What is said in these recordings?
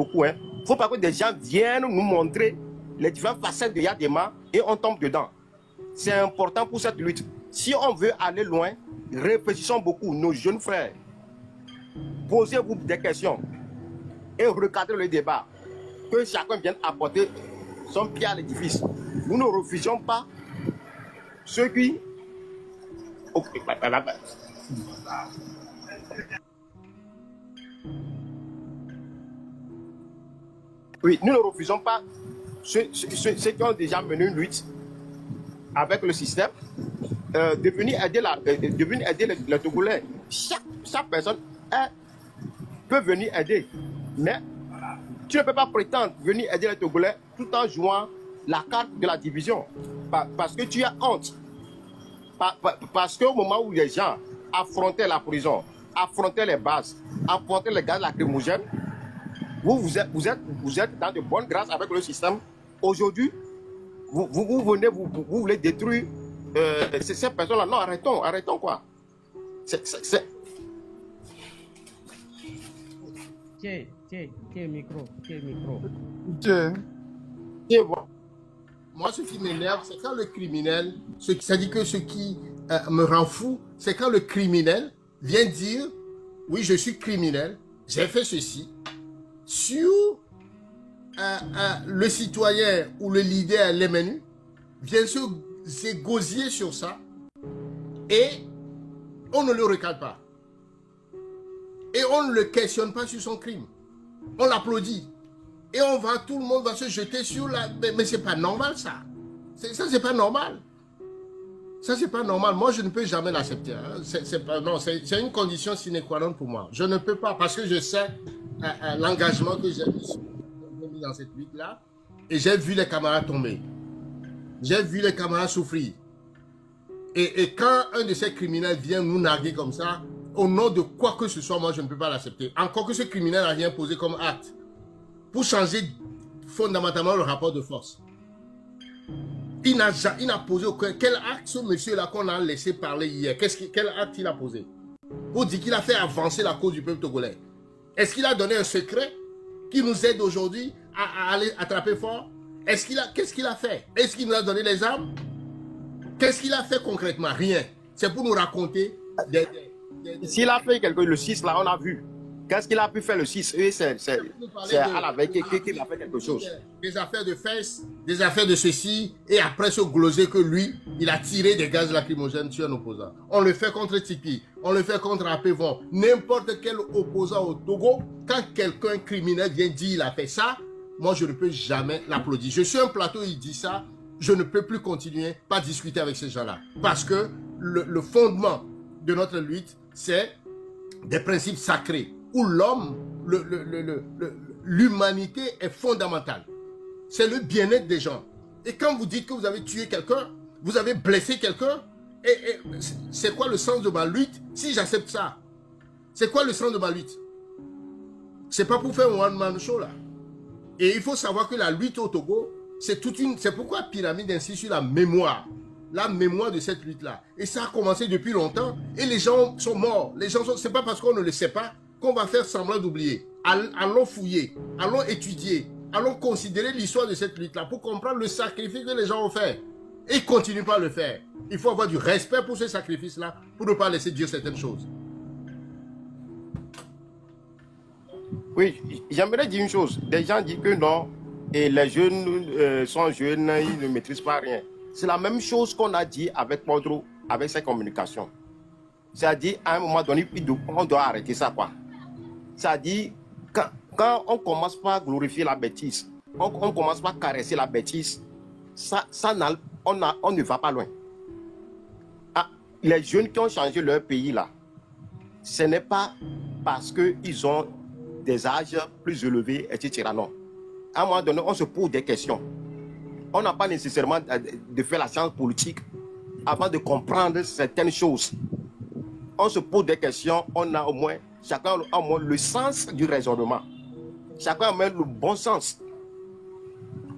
beaucoup. Il ne faut pas que des gens viennent nous montrer les différentes facettes de Yadema et on tombe dedans. C'est important pour cette lutte. Si on veut aller loin, réfléchissons beaucoup, nos jeunes frères. Posez-vous des questions et recadrez le débat. Que chacun vienne apporter son pied à l'édifice. Nous ne refusons pas ceux qui... Oui, nous ne refusons pas ceux qui ont déjà mené une lutte avec le système de venir aider les Togolais. Chaque personne peut venir aider. Mais tu ne peux pas prétendre venir aider les Togolais tout en jouant la carte de la division. Parce que tu as honte. Parce qu'au moment où les gens affrontaient la prison, affrontaient les bases, affrontaient les gaz lacrymogènes, vous êtes dans de bonnes grâces avec le système. Aujourd'hui, vous venez, vous voulez détruire ces personnes-là. Non, arrêtons quoi. Tiens, micro. Moi, ce qui m'énerve, c'est quand le criminel, c'est-à-dire que ce qui me rend fou, c'est quand le criminel vient dire, oui, je suis criminel, j'ai fait ceci, sur le citoyen ou le leader, les menus, vient se gosier sur ça, et on ne le recale pas. Et on ne le questionne pas sur son crime. On l'applaudit. Et tout le monde va se jeter sur la... Mais c'est pas normal, ça. Ça, c'est pas normal. Ça, c'est pas normal. Moi, je ne peux jamais l'accepter. Hein. C'est une condition sine qua non pour moi. Je ne peux pas, parce que je sais l'engagement que j'ai mis dans cette lutte-là. Et j'ai vu les camarades tomber. J'ai vu les camarades souffrir. Et quand un de ces criminels vient nous narguer comme ça, au nom de quoi que ce soit, moi, je ne peux pas l'accepter. Encore que ce criminel n'a rien posé comme acte pour changer fondamentalement le rapport de force. Il n'a posé aucun... Quel acte ce monsieur-là qu'on a laissé parler hier, quel acte il a posé pour dire qu'il a fait avancer la cause du peuple togolais? Est-ce qu'il a donné un secret qui nous aide aujourd'hui à aller attraper fort? Qu'est-ce qu'il a fait? Est-ce qu'il nous a donné les armes? Qu'est-ce qu'il a fait concrètement? Rien. C'est pour nous raconter S'il a fait quelque chose, le 6 là, on a vu. Qu'est-ce qu'il a pu faire le 6? C'est à la veille qu'il a fait quelque chose. Des affaires de fesses, des affaires de ceci, et après se gloser que lui, il a tiré des gaz lacrymogènes sur un opposant. On le fait contre Tipi, on le fait contre Apevon. N'importe quel opposant au Togo, quand quelqu'un criminel vient dire il a fait ça, moi je ne peux jamais l'applaudir. Je suis un plateau, il dit ça, je ne peux plus continuer, pas discuter avec ces gens-là. Parce que le fondement de notre lutte, c'est des principes sacrés où l'homme, l'humanité est fondamentale. C'est le bien-être des gens. Et quand vous dites que vous avez tué quelqu'un, vous avez blessé quelqu'un, et c'est quoi le sens de ma lutte si j'accepte ça? C'est quoi le sens de ma lutte? C'est pas pour faire un one-man show là. Et il faut savoir que la lutte au Togo, c'est pourquoi Pyramide insiste sur la mémoire de cette lutte-là. Et ça a commencé depuis longtemps, et les gens sont morts. C'est pas parce qu'on ne le sait pas qu'on va faire semblant d'oublier. Allons fouiller, allons étudier, allons considérer l'histoire de cette lutte-là pour comprendre le sacrifice que les gens ont fait. Et ils ne continuent pas à le faire. Il faut avoir du respect pour ce sacrifice-là pour ne pas laisser dire certaines choses. Oui, j'aimerais dire une chose. Des gens disent que non, et les jeunes sont jeunes, ils ne maîtrisent pas rien. C'est la même chose qu'on a dit avec Podro, avec ses communications. C'est-à-dire, à un moment donné, on doit arrêter ça, quoi. C'est-à-dire, quand on commence pas à glorifier la bêtise, on commence pas à caresser la bêtise, on ne va pas loin. Ah, les jeunes qui ont changé leur pays, là, ce n'est pas parce qu'ils ont des âges plus élevés, etc. Non. À un moment donné, on se pose des questions. On n'a pas nécessairement de faire la science politique avant de comprendre certaines choses. On se pose des questions, chacun a au moins le sens du raisonnement. Chacun a même le bon sens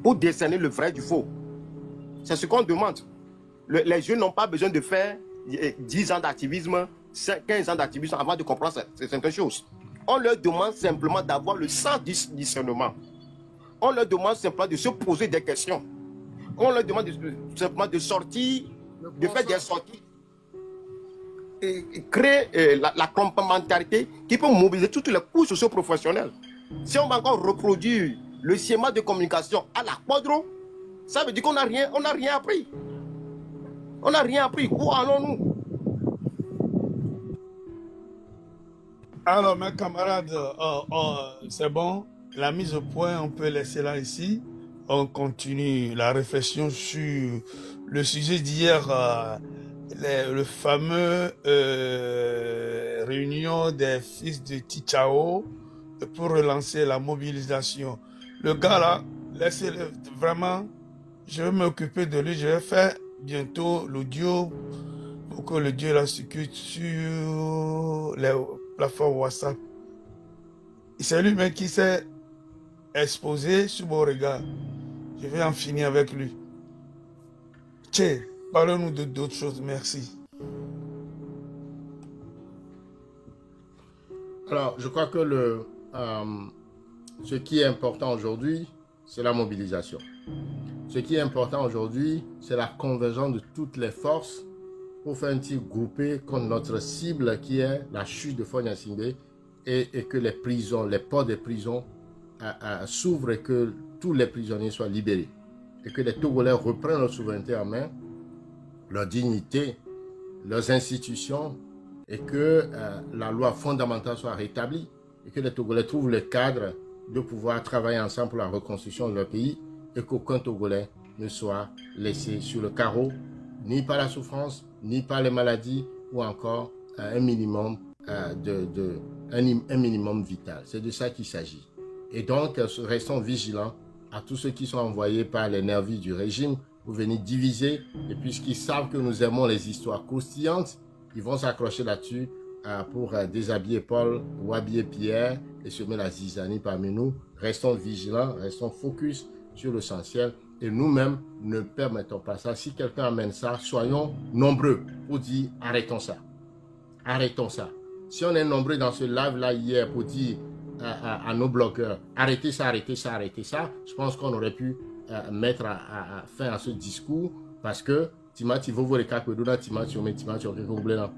pour discerner le vrai du faux. C'est ce qu'on demande. Les jeunes n'ont pas besoin de faire 10 ans d'activisme, 15 ans d'activisme avant de comprendre certaines choses. On leur demande simplement d'avoir le sens du discernement. On leur demande simplement de se poser des questions. On leur demande simplement de sortir, de faire des sorties et créer la complémentarité qui peut mobiliser toutes les couches socio-professionnelles. Si on va encore reproduire le schéma de communication à la Quadro, ça veut dire qu'on n'a rien appris. On n'a rien appris. Où allons-nous? Alors, mes camarades, c'est bon. La mise au point, on peut laisser là ici. On continue la réflexion sur le sujet d'hier, le fameux réunion des fils de Tichao pour relancer la mobilisation. Le gars là, laissez-le vraiment. Je vais m'occuper de lui. Je vais faire bientôt l'audio pour que l'audio la circule sur les plateformes WhatsApp. C'est lui-même qui s'est exposé sur mon regard. Je vais en finir avec lui. Tiens, parlons-nous d'autres choses. Merci. Alors, je crois que ce qui est important aujourd'hui, c'est la mobilisation. Ce qui est important aujourd'hui, c'est la convergence de toutes les forces pour faire un tir groupé contre notre cible qui est la chute de Faure Gnassingbé et que les prisons, les portes des prisons s'ouvrent et que tous les prisonniers soient libérés. Et que les Togolais reprennent leur souveraineté en main, leur dignité, leurs institutions et que la loi fondamentale soit rétablie et que les Togolais trouvent le cadre de pouvoir travailler ensemble pour la reconstruction de leur pays et qu'aucun Togolais ne soit laissé sur le carreau, ni par la souffrance, ni par les maladies ou encore un minimum un minimum vital. C'est de ça qu'il s'agit. Et donc, restons vigilants à tous ceux qui sont envoyés par les nervis du régime pour venir diviser. Et puisqu'ils savent que nous aimons les histoires croustillantes, ils vont s'accrocher là-dessus pour déshabiller Paul ou habiller Pierre et semer la zizanie parmi nous. Restons vigilants, restons focus sur l'essentiel et nous-mêmes ne permettons pas ça. Si quelqu'un amène ça, soyons nombreux pour dire arrêtons ça. Arrêtons ça. Si on est nombreux dans ce live-là hier pour dire à nos blogueurs arrêtez ça, arrêtez ça, arrêtez ça, je pense qu'on aurait pu mettre fin à ce discours parce que Timati Vovo et Kakwedouna, Timati Ome, Timati Okekoubléna,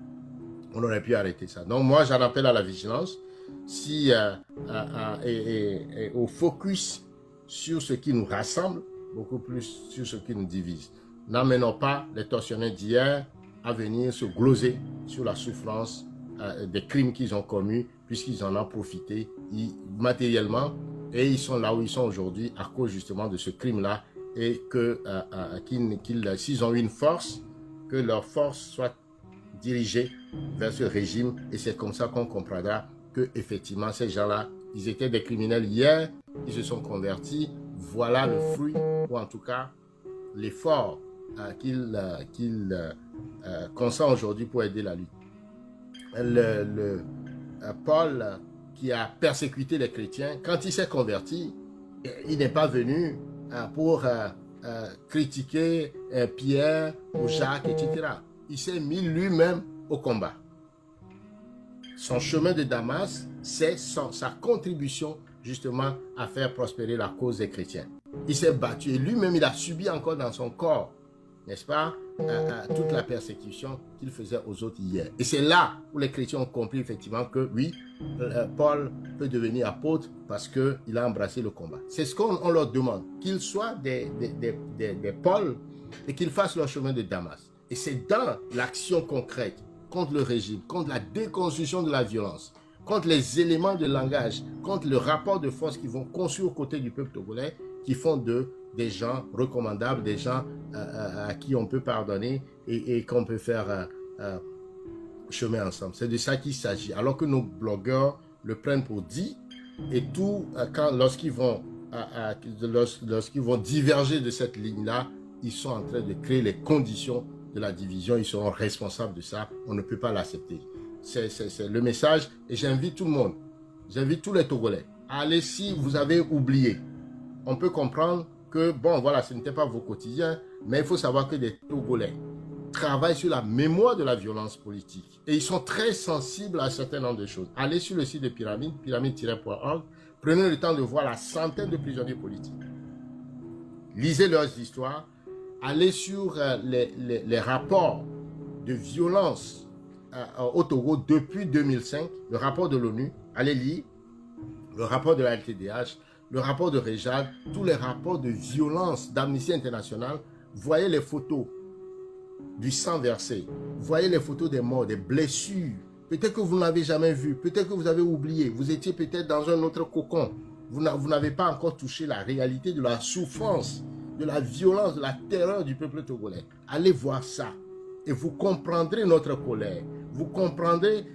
on aurait pu arrêter ça. Donc moi j'en appelle à la vigilance et au focus sur ce qui nous rassemble, beaucoup plus sur ce qui nous divise. N'amenons pas les tortionnaires d'hier à venir se gloser sur la souffrance des crimes qu'ils ont commis, puisqu'ils en ont profité matériellement et ils sont là où ils sont aujourd'hui à cause justement de ce crime-là et que s'ils ont une force, que leur force soit dirigée vers ce régime et c'est comme ça qu'on comprendra que effectivement ces gens-là, ils étaient des criminels hier, ils se sont convertis, voilà le fruit ou en tout cas l'effort qu'ils consentent aujourd'hui pour aider la lutte. Paul qui a persécuté les chrétiens, quand il s'est converti, il n'est pas venu pour critiquer Pierre ou Jacques, etc. Il s'est mis lui-même au combat. Son chemin de Damas, c'est sa contribution justement à faire prospérer la cause des chrétiens. Il s'est battu et lui-même il a subi encore dans son corps, n'est-ce pas, toute la persécution qu'il faisait aux autres hier. Et c'est là où les chrétiens ont compris effectivement que oui, Paul peut devenir apôtre parce qu'il a embrassé le combat. C'est ce qu'on leur demande, qu'ils soient des Paul et qu'ils fassent leur chemin de Damas. Et c'est dans l'action concrète contre le régime, contre la déconstruction de la violence, contre les éléments de langage, contre le rapport de force qu'ils vont construire aux côtés du peuple togolais, qui font des gens recommandables, des gens à qui on peut pardonner et qu'on peut faire chemin ensemble. C'est de ça qu'il s'agit. Alors que nos blogueurs le prennent pour dit, et tout, lorsqu'ils vont diverger de cette ligne-là, ils sont en train de créer les conditions de la division, ils seront responsables de ça, on ne peut pas l'accepter. C'est le message et j'invite tout le monde, j'invite tous les Togolais, allez si vous avez oublié. On peut comprendre que, bon voilà, ce n'était pas vos quotidiens, mais il faut savoir que des Togolais travaillent sur la mémoire de la violence politique. Et ils sont très sensibles à un certain nombre de choses. Allez sur le site de Pyramide, pyramide-org, prenez le temps de voir la centaine de prisonniers politiques. Lisez leurs histoires. Allez sur les rapports de violence au Togo depuis 2005, le rapport de l'ONU. Allez lire le rapport de la LTDH, le rapport de Rejad, tous les rapports de violence d'Amnesty International. Voyez les photos du sang versé. Voyez les photos des morts, des blessures. Peut-être que vous ne l'avez jamais vu. Peut-être que vous avez oublié. Vous étiez peut-être dans un autre cocon. Vous n'avez pas encore touché la réalité de la souffrance, de la violence, de la terreur du peuple togolais. Allez voir ça. Et vous comprendrez notre colère. Vous comprendrez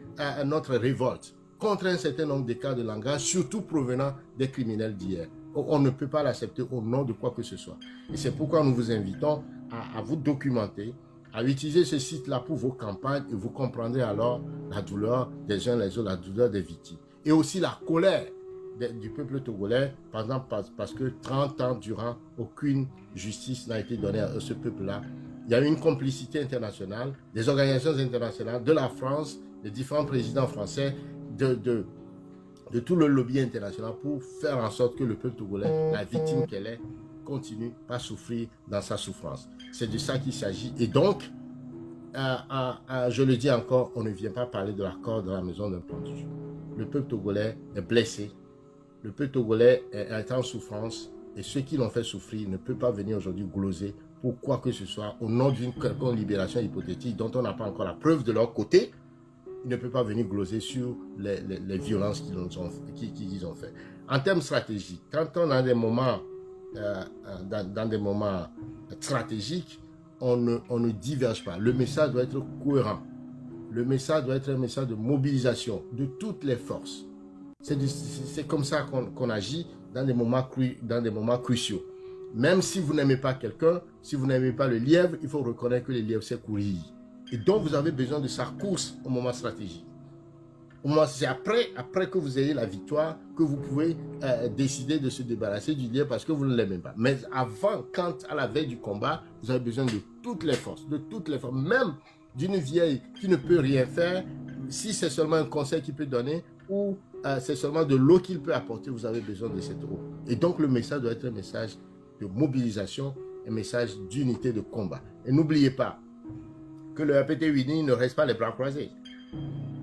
notre révolte contre un certain nombre de cas de langage, surtout provenant des criminels d'hier. On ne peut pas l'accepter au nom de quoi que ce soit. Et c'est pourquoi nous vous invitons à vous documenter, à utiliser ce site-là pour vos campagnes, et vous comprendrez alors la douleur des uns les autres, la douleur des victimes. Et aussi la colère du peuple togolais, par exemple parce que 30 ans durant, aucune justice n'a été donnée à ce peuple-là. Il y a eu une complicité internationale, des organisations internationales, de la France, des différents présidents français, de tout le lobby international pour faire en sorte que le peuple togolais, la victime qu'elle est, continue à souffrir dans sa souffrance. C'est de ça qu'il s'agit. Et donc, je le dis encore, on ne vient pas parler de l'accord dans la maison d'un pendu. Le peuple togolais est blessé. Le peuple togolais est en souffrance. Et ceux qui l'ont fait souffrir ne peuvent pas venir aujourd'hui gloser pour quoi que ce soit au nom d'une quelconque libération hypothétique dont on n'a pas encore la preuve de leur côté. Ils ne peuvent pas venir gloser sur les violences qu'ils ont fait. En termes stratégiques, quand on a des moments, dans des moments stratégiques, on ne diverge pas. Le message doit être cohérent. Le message doit être un message de mobilisation de toutes les forces. C'est comme ça qu'on agit dans des moments cruciaux. Même si vous n'aimez pas quelqu'un, si vous n'aimez pas le lièvre, il faut reconnaître que le lièvre sait courir. Et donc, vous avez besoin de sa course au moment stratégique. C'est après que vous ayez la victoire que vous pouvez décider de se débarrasser du lièvre parce que vous ne l'aimez pas. Mais avant, à la veille du combat, vous avez besoin de toutes les forces, même d'une vieille qui ne peut rien faire. Si c'est seulement un conseil qu'il peut donner ou c'est seulement de l'eau qu'il peut apporter, vous avez besoin de cette eau. Et donc, le message doit être un message de mobilisation, un message d'unité de combat. Et n'oubliez pas que le APT-UNI ne reste pas les bras croisés.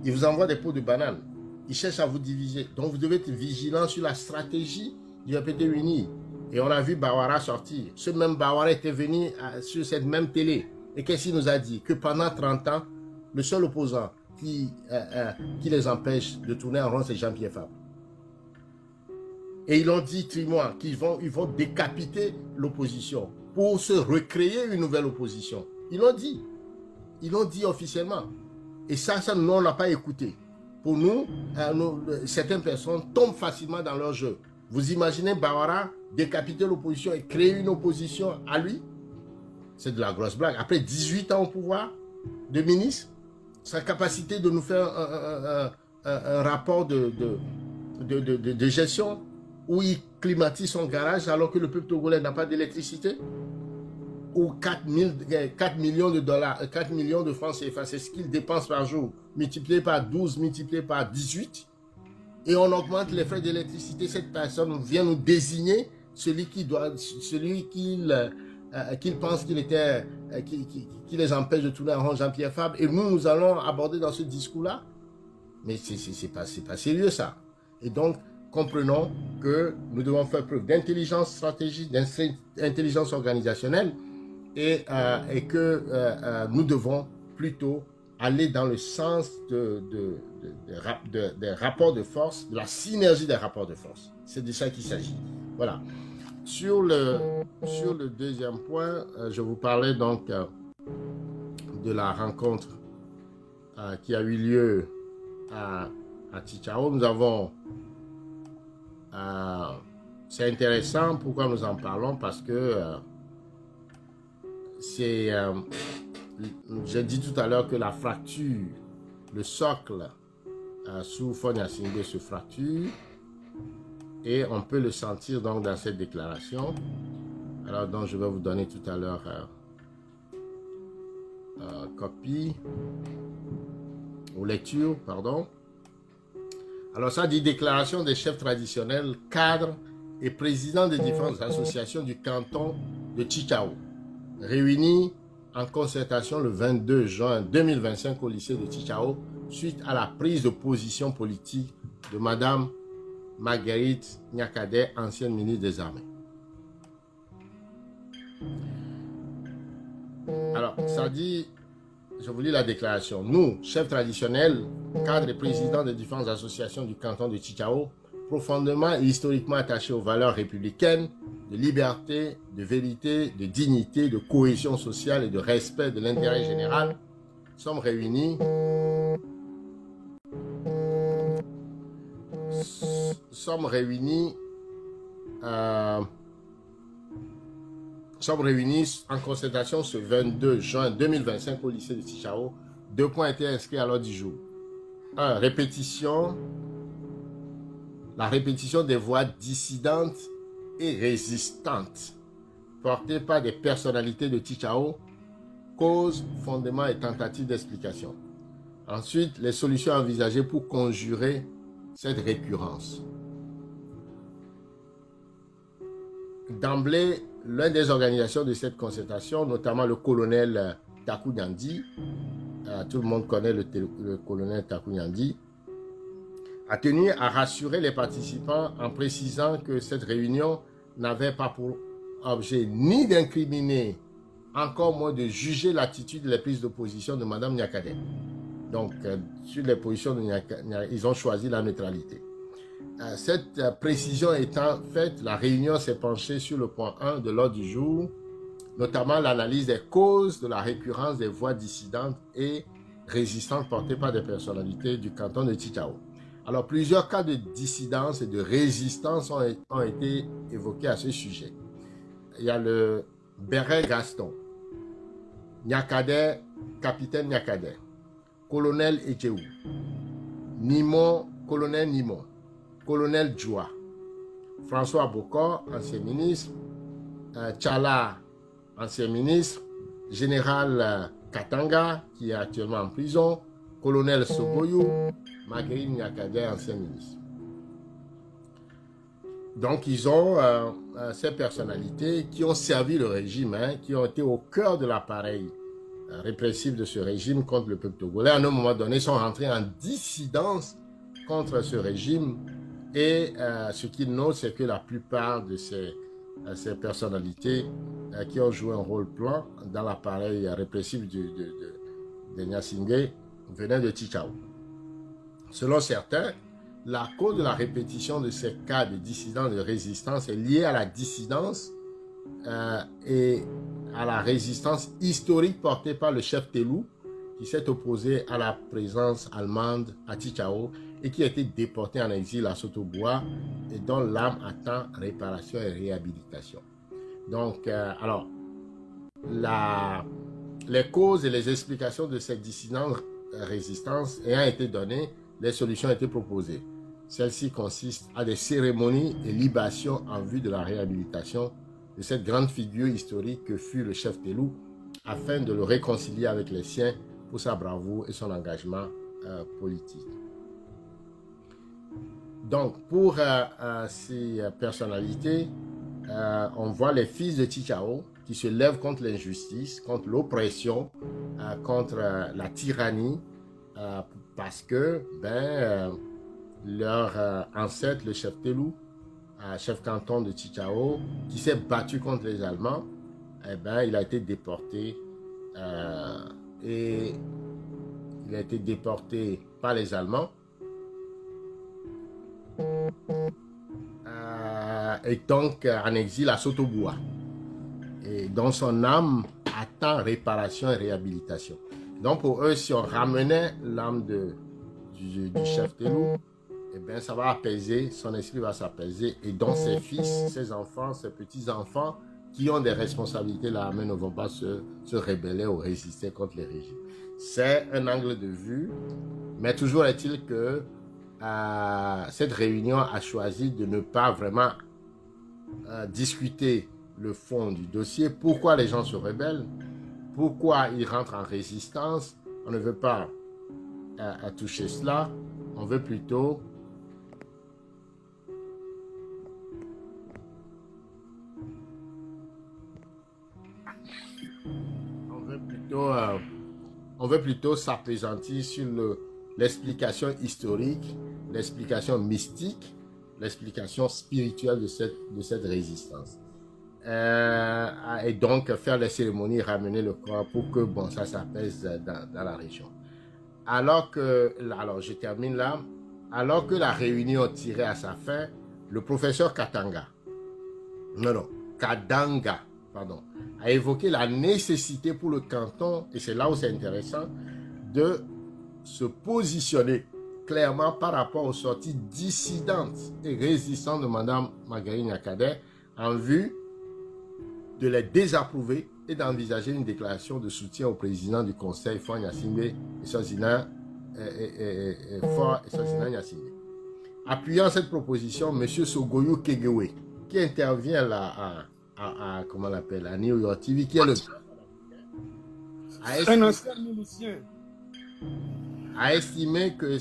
Il vous envoie des pots de bananes. Il cherche à vous diviser. Donc vous devez être vigilant sur la stratégie du APT-UNI. Et on a vu Bawara sortir. Ce même Bawara était venu sur cette même télé. Et qu'est-ce qu'il nous a dit? Que pendant 30 ans, le seul opposant qui les empêche de tourner en rond, c'est Jean-Pierre Fabre. Et ils l'ont dit, Trimois, qu'ils vont décapiter l'opposition pour se recréer une nouvelle opposition. Ils l'ont dit. Ils l'ont dit officiellement. Et ça, nous, on n'a pas écouté. Pour nous, certaines personnes tombent facilement dans leur jeu. Vous imaginez Bawara décapiter l'opposition et créer une opposition à lui? C'est de la grosse blague. Après 18 ans au pouvoir de ministre, sa capacité de nous faire un rapport de gestion où il climatise son garage alors que le peuple togolais n'a pas d'électricité, ou 4 millions de dollars, 4 millions de francs CFA, c'est ce qu'il dépense par jour, multiplié par 12, multiplié par 18, et on augmente les frais d'électricité. Cette personne vient nous désigner celui qu'il pense qui les empêche de tourner en rond, Jean-Pierre Fabre, et nous allons aborder dans ce discours-là. Mais c'est pas sérieux ça. Et donc, comprenons que nous devons faire preuve d'intelligence stratégique, d'intelligence organisationnelle, et que nous devons plutôt aller dans le sens des rapports de force, de la synergie des rapports de force. C'est de ça qu'il s'agit. Voilà. Sur le deuxième point, je vous parlais donc de la rencontre qui a eu lieu à Tichao. Nous avons... c'est intéressant. Pourquoi nous en parlons? Parce que j'ai dit tout à l'heure que la fracture, le socle sous Faure Gnassingbé se fracture, et on peut le sentir donc dans cette déclaration. Alors donc je vais vous donner tout à l'heure copie ou lecture, pardon. Alors ça dit déclaration des chefs traditionnels, cadres et présidents des différentes associations du canton de Tchitchao, réunis en concertation le 22 juin 2025 au lycée de Tchitchao suite à la prise de position politique de Madame Marguerite Nyakade, ancienne ministre des Armées. Alors, ça dit, je vous lis la déclaration. Nous, chefs traditionnels, cadres et présidents des différentes associations du canton de Tchitchao, profondément et historiquement attachés aux valeurs républicaines, de liberté, de vérité, de dignité, de cohésion sociale et de respect de l'intérêt général, sommes réunis en concertation ce 22 juin 2025 au lycée de Tchitchao. 2 points étaient inscrits à l'ordre du jour. 1. La répétition des voix dissidentes et résistantes portées par des personnalités de Tchitchao, causes, fondements et tentatives d'explication. Ensuite, les solutions envisagées pour conjurer cette récurrence. D'emblée, l'une des organisations de cette concertation, notamment le colonel Taku Nyandi, tout le monde connaît le colonel Taku Nyandi, a tenu à rassurer les participants en précisant que cette réunion n'avait pas pour objet ni d'incriminer, encore moins de juger l'attitude et les prises de position de Mme Nyakade. Donc, sur les positions de Nyakade, ils ont choisi la neutralité. Cette précision étant faite, la réunion s'est penchée sur le point 1 de l'ordre du jour, notamment l'analyse des causes de la récurrence des voix dissidentes et résistantes portées par des personnalités du canton de Tchitchao. Alors, plusieurs cas de dissidence et de résistance ont été évoqués à ce sujet. Il y a le Béret Gaston, Nyakade, capitaine Nyakade, colonel Echeou, Nimon, colonel Nimon, colonel Djoua, François Bokor, ancien ministre, Tchala, ancien ministre, général Katanga, qui est actuellement en prison, colonel Soboyou, Marguerite Nyakade, ancien ministre. Donc, ils ont ces personnalités qui ont servi le régime, qui ont été au cœur de l'appareil répressif de ce régime contre le peuple togolais. À un moment donné, ils sont rentrés en dissidence contre ce régime. Et ce qu'ils notent, c'est que la plupart de ces personnalités qui ont joué un rôle clé dans l'appareil répressif de Nyasingbe venaient de Tchitchao. Selon certains, la cause de la répétition de ces cas de dissidence et de résistance est liée à la dissidence et à la résistance historique portée par le chef Telou, qui s'est opposé à la présence allemande à Tchitchao et qui a été déporté en exil à Sotoboua et dont l'âme attend réparation et réhabilitation. Donc, alors, les causes et les explications de cette dissidence résistance ayant été données, les solutions ont été proposées. Celles-ci consistent à des cérémonies et libations en vue de la réhabilitation de cette grande figure historique que fut le chef Telou, afin de le réconcilier avec les siens pour sa bravoure et son engagement politique. Donc, pour ces personnalités, on voit les fils de Tchitchao qui se lèvent contre l'injustice, contre l'oppression, contre la tyrannie, parce que leur ancêtre, le chef Telou, chef canton de Tchitchao, qui s'est battu contre les Allemands, il a été déporté et il a été déporté par les Allemands et donc en exil à Sotoboua, et dont son âme attend réparation et réhabilitation. Donc pour eux, si on ramenait l'âme du chef Telou, ça va apaiser, son esprit va s'apaiser, et donc ses fils, ses enfants, ses petits-enfants qui ont des responsabilités là, mais ne vont pas se rebeller ou résister contre les régimes. C'est un angle de vue, mais toujours est-il que cette réunion a choisi de ne pas vraiment discuter le fond du dossier. Pourquoi les gens se rebellent? pourquoi il rentre en résistance. On ne veut pas toucher cela. On veut plutôt on veut plutôt s'appesantir sur l'explication historique, l'explication mystique, l'explication spirituelle de cette résistance. Et donc faire les cérémonies, ramener le corps pour que bon, ça s'apaise dans la région. Alors je termine là. Alors que la réunion tirait à sa fin, le professeur Kadanga, pardon, a évoqué la nécessité pour le canton, et c'est là où c'est intéressant, de se positionner clairement par rapport aux sorties dissidentes et résistantes de Mme Marguerite Nyakadè en vue de les désapprouver et d'envisager une déclaration de soutien au président du Conseil, Faure Gnassingbé et Sozina Gnassingbé. Appuyant cette proposition, M. Sogoyou Kegewe, qui intervient là comment on l'appelle, à New York TV, qui est un ancien milicien, a estimé que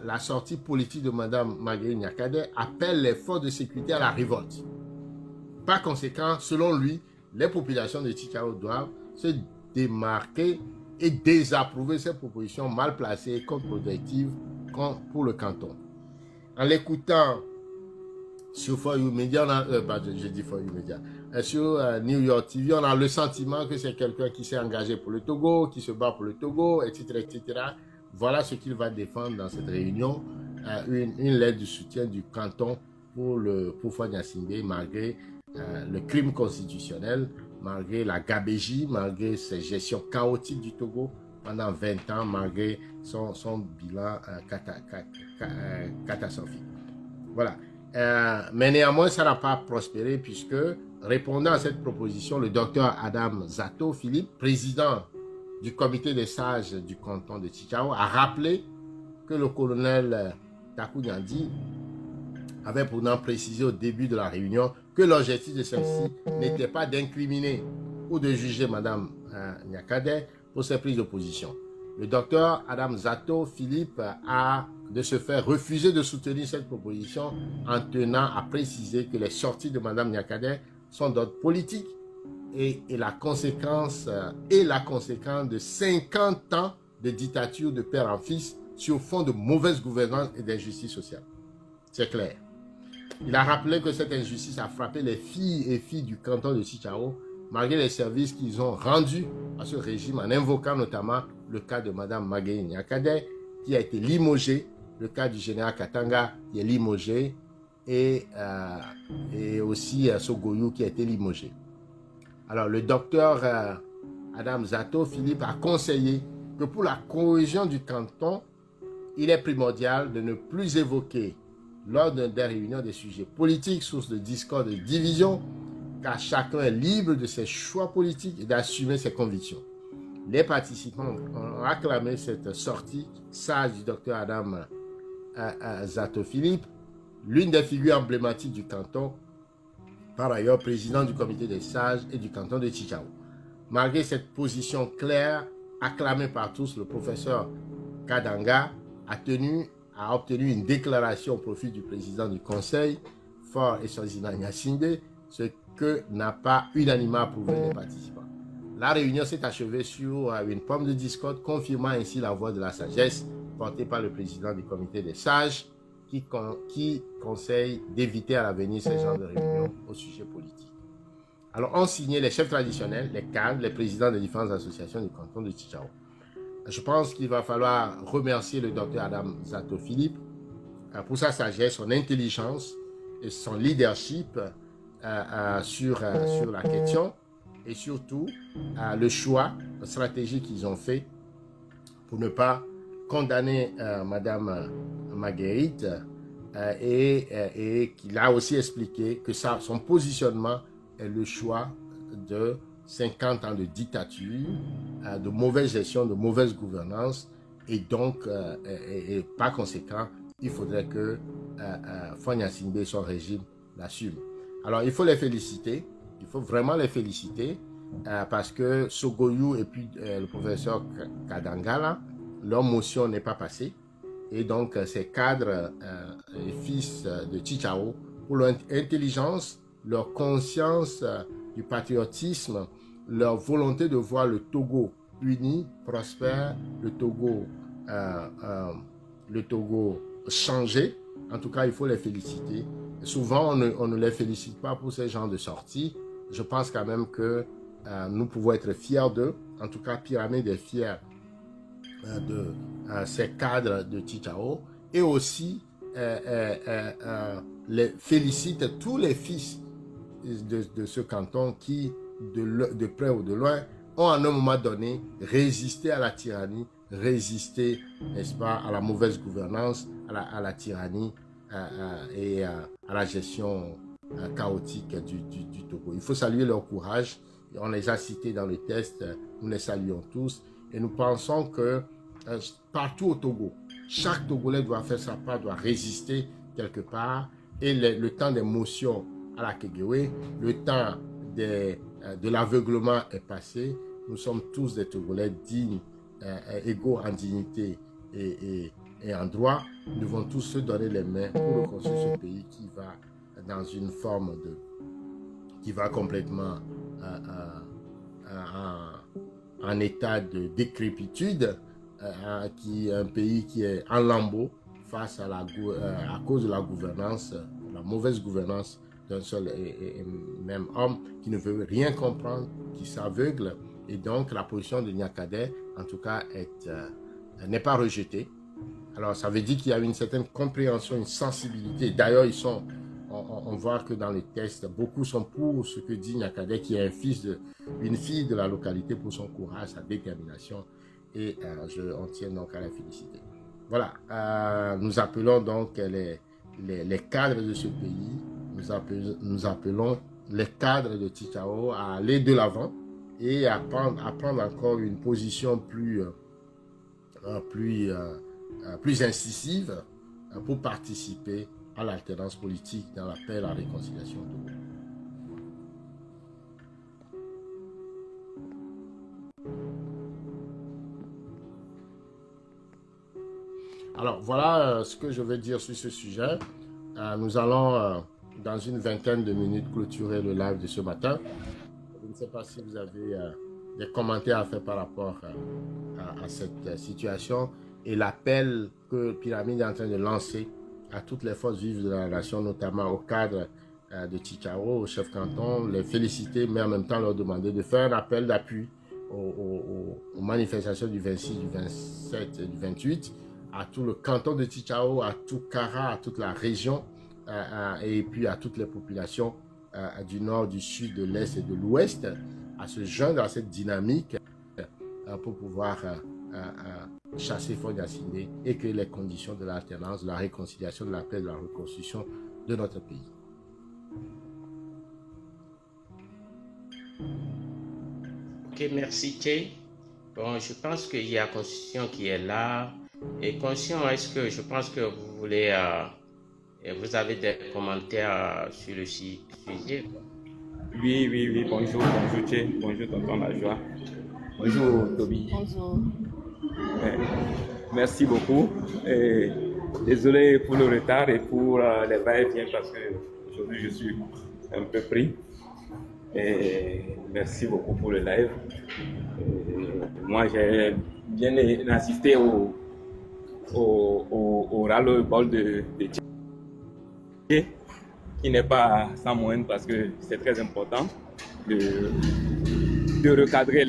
la sortie politique de Mme Marguerite Nyakadè appelle les forces de sécurité à la révolte. Par conséquent, selon lui, les populations de Tchikao doivent se démarquer et désapprouver ces propositions mal placées et contre-productives pour le canton. En l'écoutant sur For You Media, sur New York TV, on a le sentiment que c'est quelqu'un qui s'est engagé pour le Togo, qui se bat pour le Togo, etc., etc. Voilà ce qu'il va défendre dans cette réunion, une lettre de soutien du canton pour Faure Gnassingbé, malgré le crime constitutionnel, malgré la gabégie, malgré ses gestions chaotiques du Togo pendant 20 ans, malgré son bilan catastrophique. Voilà. Mais néanmoins, ça n'a pas prospéré puisque, répondant à cette proposition, le docteur Adam Zato Philippe, président du comité des sages du canton de Tchikao, a rappelé que le colonel Taku Nyandi avait pourtant précisé au début de la réunion que l'objectif de celle-ci n'était pas d'incriminer ou de juger Mme Nyakadè pour ses prises de position. Le docteur Adam Zato Philippe a de ce fait refusé de soutenir cette proposition en tenant à préciser que les sorties de Mme Nyakadè sont d'ordre politique et la conséquence de 50 ans de dictature de père en fils sur fond de mauvaise gouvernance et d'injustice sociale. C'est clair. Il a rappelé que cette injustice a frappé les filles et filles du canton de Tchikao, malgré les services qu'ils ont rendus à ce régime, en invoquant notamment le cas de Mme Marguerite Nyakadè, qui a été limogée, le cas du général Katanga, qui est limogé, et aussi Sogoyou, qui a été limogé. Alors, le docteur Adam Zato Philippe a conseillé que pour la cohésion du canton, il est primordial de ne plus évoquer lors des réunions des sujets politiques, source de discorde et de division, car chacun est libre de ses choix politiques et d'assumer ses convictions. Les participants ont acclamé cette sortie sage du docteur Adam Zato Philippe, l'une des figures emblématiques du canton, par ailleurs président du comité des sages et du canton de Tchikao. Malgré cette position claire, acclamée par tous, le professeur Kadanga a obtenu une déclaration au profit du président du conseil, Faure et Sozina Gnassingbé, ce que n'a pas unanimement approuvé les participants. La réunion s'est achevée sur une pomme de discorde, confirmant ainsi la voix de la sagesse portée par le président du comité des sages, qui conseille d'éviter à l'avenir ce genre de réunion au sujet politique. Alors, ont signé les chefs traditionnels, les cadres, les présidents des différentes associations du canton de Tchikao. Je pense qu'il va falloir remercier le docteur Adam Zato Philippe pour sa sagesse, son intelligence et son leadership sur la question, et surtout le choix stratégique qu'ils ont fait pour ne pas condamner Mme Marguerite et qu'il a aussi expliqué que son positionnement est le choix de 50 ans de dictature, de mauvaise gestion, de mauvaise gouvernance, et donc, et par conséquent, il faudrait que Faure Gnassingbé et son régime l'assument. Alors, il faut les féliciter, il faut vraiment les féliciter, parce que Sogoyou et puis le professeur Kadangala, leur motion n'est pas passée. Et donc, ces cadres, les fils de Chichao, pour leur intelligence, leur conscience du patriotisme, leur volonté de voir le Togo uni, prospère, le Togo changer. En tout cas, il faut les féliciter. Souvent, on ne les félicite pas pour ces genres de sorties. Je pense quand même que nous pouvons être fiers d'eux. En tout cas, Pyramide est fier de ces cadres de Chichao. Et aussi, félicite tous les fils de ce canton qui, de près ou de loin, ont à un moment donné résisté à la tyrannie, résisté, n'est-ce pas, à la mauvaise gouvernance, à la tyrannie et à la gestion chaotique du Togo. Il faut saluer leur courage. On les a cités dans le test, nous les saluons tous et nous pensons que partout au Togo, chaque Togolais doit faire sa part, doit résister quelque part et le temps des motions à la Kegewe, le temps de l'aveuglement est passé. Nous sommes tous des Togolais dignes, égaux en dignité et en droit. Nous devons tous se donner les mains pour reconstruire ce pays qui va dans une forme qui va complètement en état de décrépitude, un pays qui est en lambeaux face à cause de la gouvernance, la mauvaise gouvernance d'un seul et même homme qui ne veut rien comprendre, qui s'aveugle. Et donc la position de Niakhaday, en tout cas, n'est pas rejetée. Alors ça veut dire qu'il y a une certaine compréhension, une sensibilité. D'ailleurs, on voit que dans les tests, beaucoup sont pour ce que dit Niakhaday, qui est une fille de la localité, pour son courage, sa détermination. Et on tient donc à la féliciter. Voilà, nous appelons donc les cadres de ce pays, nous appelons les cadres de Chichao à aller de l'avant et à prendre encore une position plus incisive pour participer à l'alternance politique dans la paix et la réconciliation. Alors, voilà ce que je vais dire sur ce sujet. Nous allons, dans une vingtaine de minutes, clôturer le live de ce matin. Je ne sais pas si vous avez des commentaires à faire par rapport à cette situation et l'appel que Pyramide est en train de lancer à toutes les forces vives de la nation, notamment au cadre de Chichao, au chef canton, les féliciter, mais en même temps leur demander de faire un appel d'appui aux manifestations du 26, du 27 et du 28, à tout le canton de Chichao, à tout Kara, à toute la région, et puis à toutes les populations du nord, du sud, de l'est et de l'ouest, à se joindre à cette dynamique pour pouvoir chasser Foyaciné et créer les conditions de l'alternance, de la réconciliation, de la paix, de la reconstruction de notre pays. Ok, merci Thé. Bon, je pense qu'il y a Constitution qui est là. Et Constitution, est-ce que je pense que vous voulez, vous avez des commentaires sur le sujet? Oui, bonjour Thé, bonjour tonton Lajoie, bonjour Toby. Bonjour. Merci beaucoup. Et désolé pour le retard et pour les va-et-vient parce que aujourd'hui je suis un peu pris. Et merci beaucoup pour le live. Et moi j'ai bien assisté au ras-le-bol de Thé, qui n'est pas sans moyenne parce que c'est très important de recadrer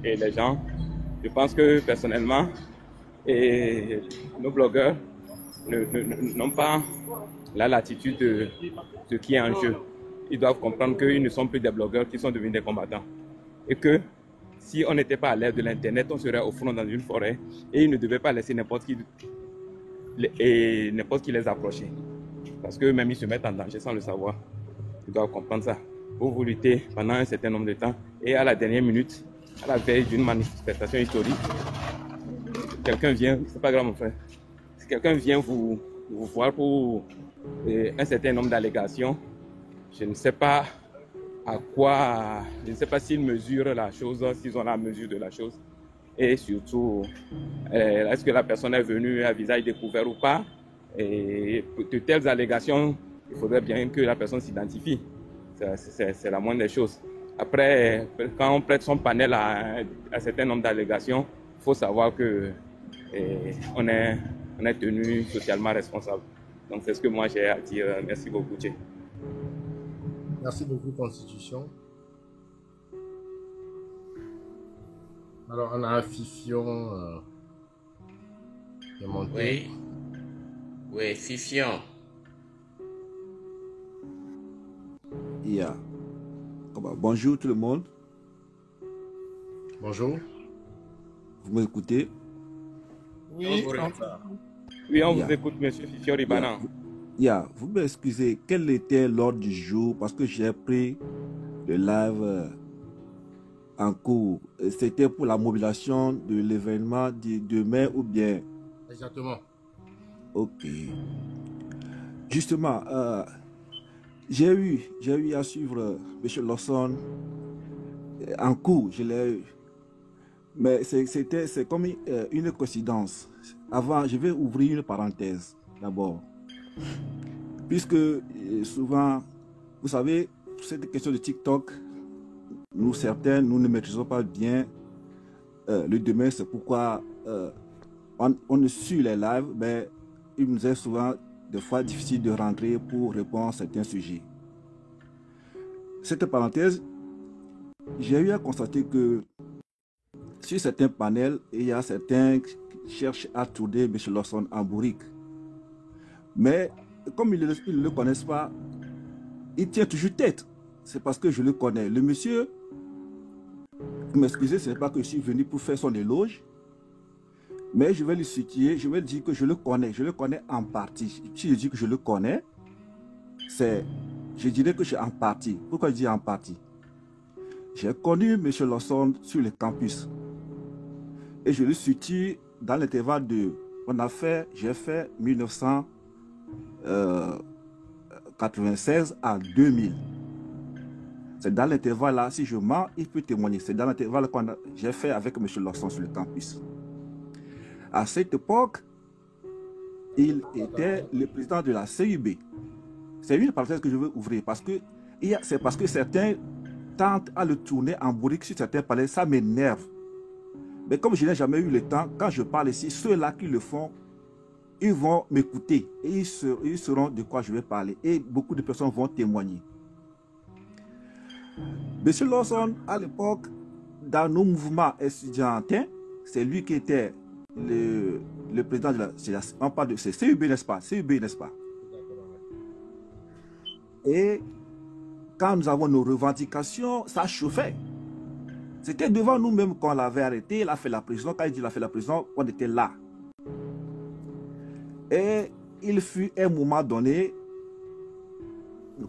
les gens. Je pense que personnellement, nos blogueurs n'ont pas la latitude de ce qui est en jeu. Ils doivent comprendre qu'ils ne sont plus des blogueurs, qui sont devenus des combattants. Et que si on n'était pas à l'ère de l'Internet, on serait au front dans une forêt et ils ne devaient pas laisser n'importe qui les approcher. Parce qu'eux-mêmes, ils se mettent en danger sans le savoir. Ils doivent comprendre ça. Vous luttez pendant un certain nombre de temps et à la dernière minute, à la veille d'une manifestation historique, quelqu'un vient, c'est pas grave mon frère, si quelqu'un vient vous voir pour un certain nombre d'allégations, je ne sais pas à quoi, je ne sais pas s'ils mesurent la chose, s'ils ont la mesure de la chose. Et surtout, est-ce que la personne est venue à visage découvert ou pas? Et de telles allégations, il faudrait bien que la personne s'identifie. C'est la moindre des choses. Après, quand on prête son panel à un certain nombre d'allégations, il faut savoir que on est tenu socialement responsable. Donc c'est ce que moi j'ai à dire. Merci beaucoup, Tché. Merci beaucoup, Constitution. Alors, on a un Fifion qui est monté. Oui. Oui, Fifion. Yeah. Bonjour tout le monde. Bonjour. Vous m'écoutez? Oui, Oui, on Yeah. vous écoute, monsieur Fifion Ribanan. Yeah. Vous m'excusez, quel était l'ordre du jour? Parce que j'ai pris le live en cours. C'était pour la mobilisation de l'événement de demain ou bien? Exactement. Ok. Justement, j'ai eu à suivre M. Lawson en cours, je l'ai eu. Mais c'est comme une coïncidence. Avant, je vais ouvrir une parenthèse d'abord. Puisque souvent, vous savez, cette question de TikTok, certains, nous ne maîtrisons pas bien le domaine. C'est pourquoi on ne suit les lives, mais il nous est souvent des fois difficile de rentrer pour répondre à certains sujets. Cette parenthèse, j'ai eu à constater que sur certains panels, il y a certains qui cherchent à tourner M. Lawson en bourrique. Mais comme ils ne le connaissent pas, il tient toujours tête. C'est parce que je le connais. Le monsieur, vous m'excusez, ce n'est pas que je suis venu pour faire son éloge, mais je vais lui situer, je vais dire que je le connais en partie. Si je dis que je le connais, je dirais que je suis en partie. Pourquoi je dis en partie? J'ai connu M. Lawson sur le campus. Et je le situe dans l'intervalle de... J'ai fait 1996 à 2000. C'est dans l'intervalle là, si je mens, il peut témoigner. C'est dans l'intervalle que j'ai fait avec M. Lawson sur le campus. À cette époque, il était le président de la CUB. C'est une parenthèse que je veux ouvrir c'est parce que certains tentent à le tourner en bourrique sur certains palais. Ça m'énerve. Mais comme je n'ai jamais eu le temps, quand je parle ici, ceux-là qui le font, ils vont m'écouter et ils sauront de quoi je vais parler. Et beaucoup de personnes vont témoigner. M. Lawson, à l'époque, dans nos mouvements estudiantins, c'est lui qui était le président de on parle de CUB, n'est-ce pas? CUB, n'est-ce pas? Et quand nous avons nos revendications, ça chauffait. C'était devant nous-mêmes qu'on l'avait arrêté, il a fait la prison. Quand il dit qu'il a fait la prison, on était là. Et il fut un moment donné,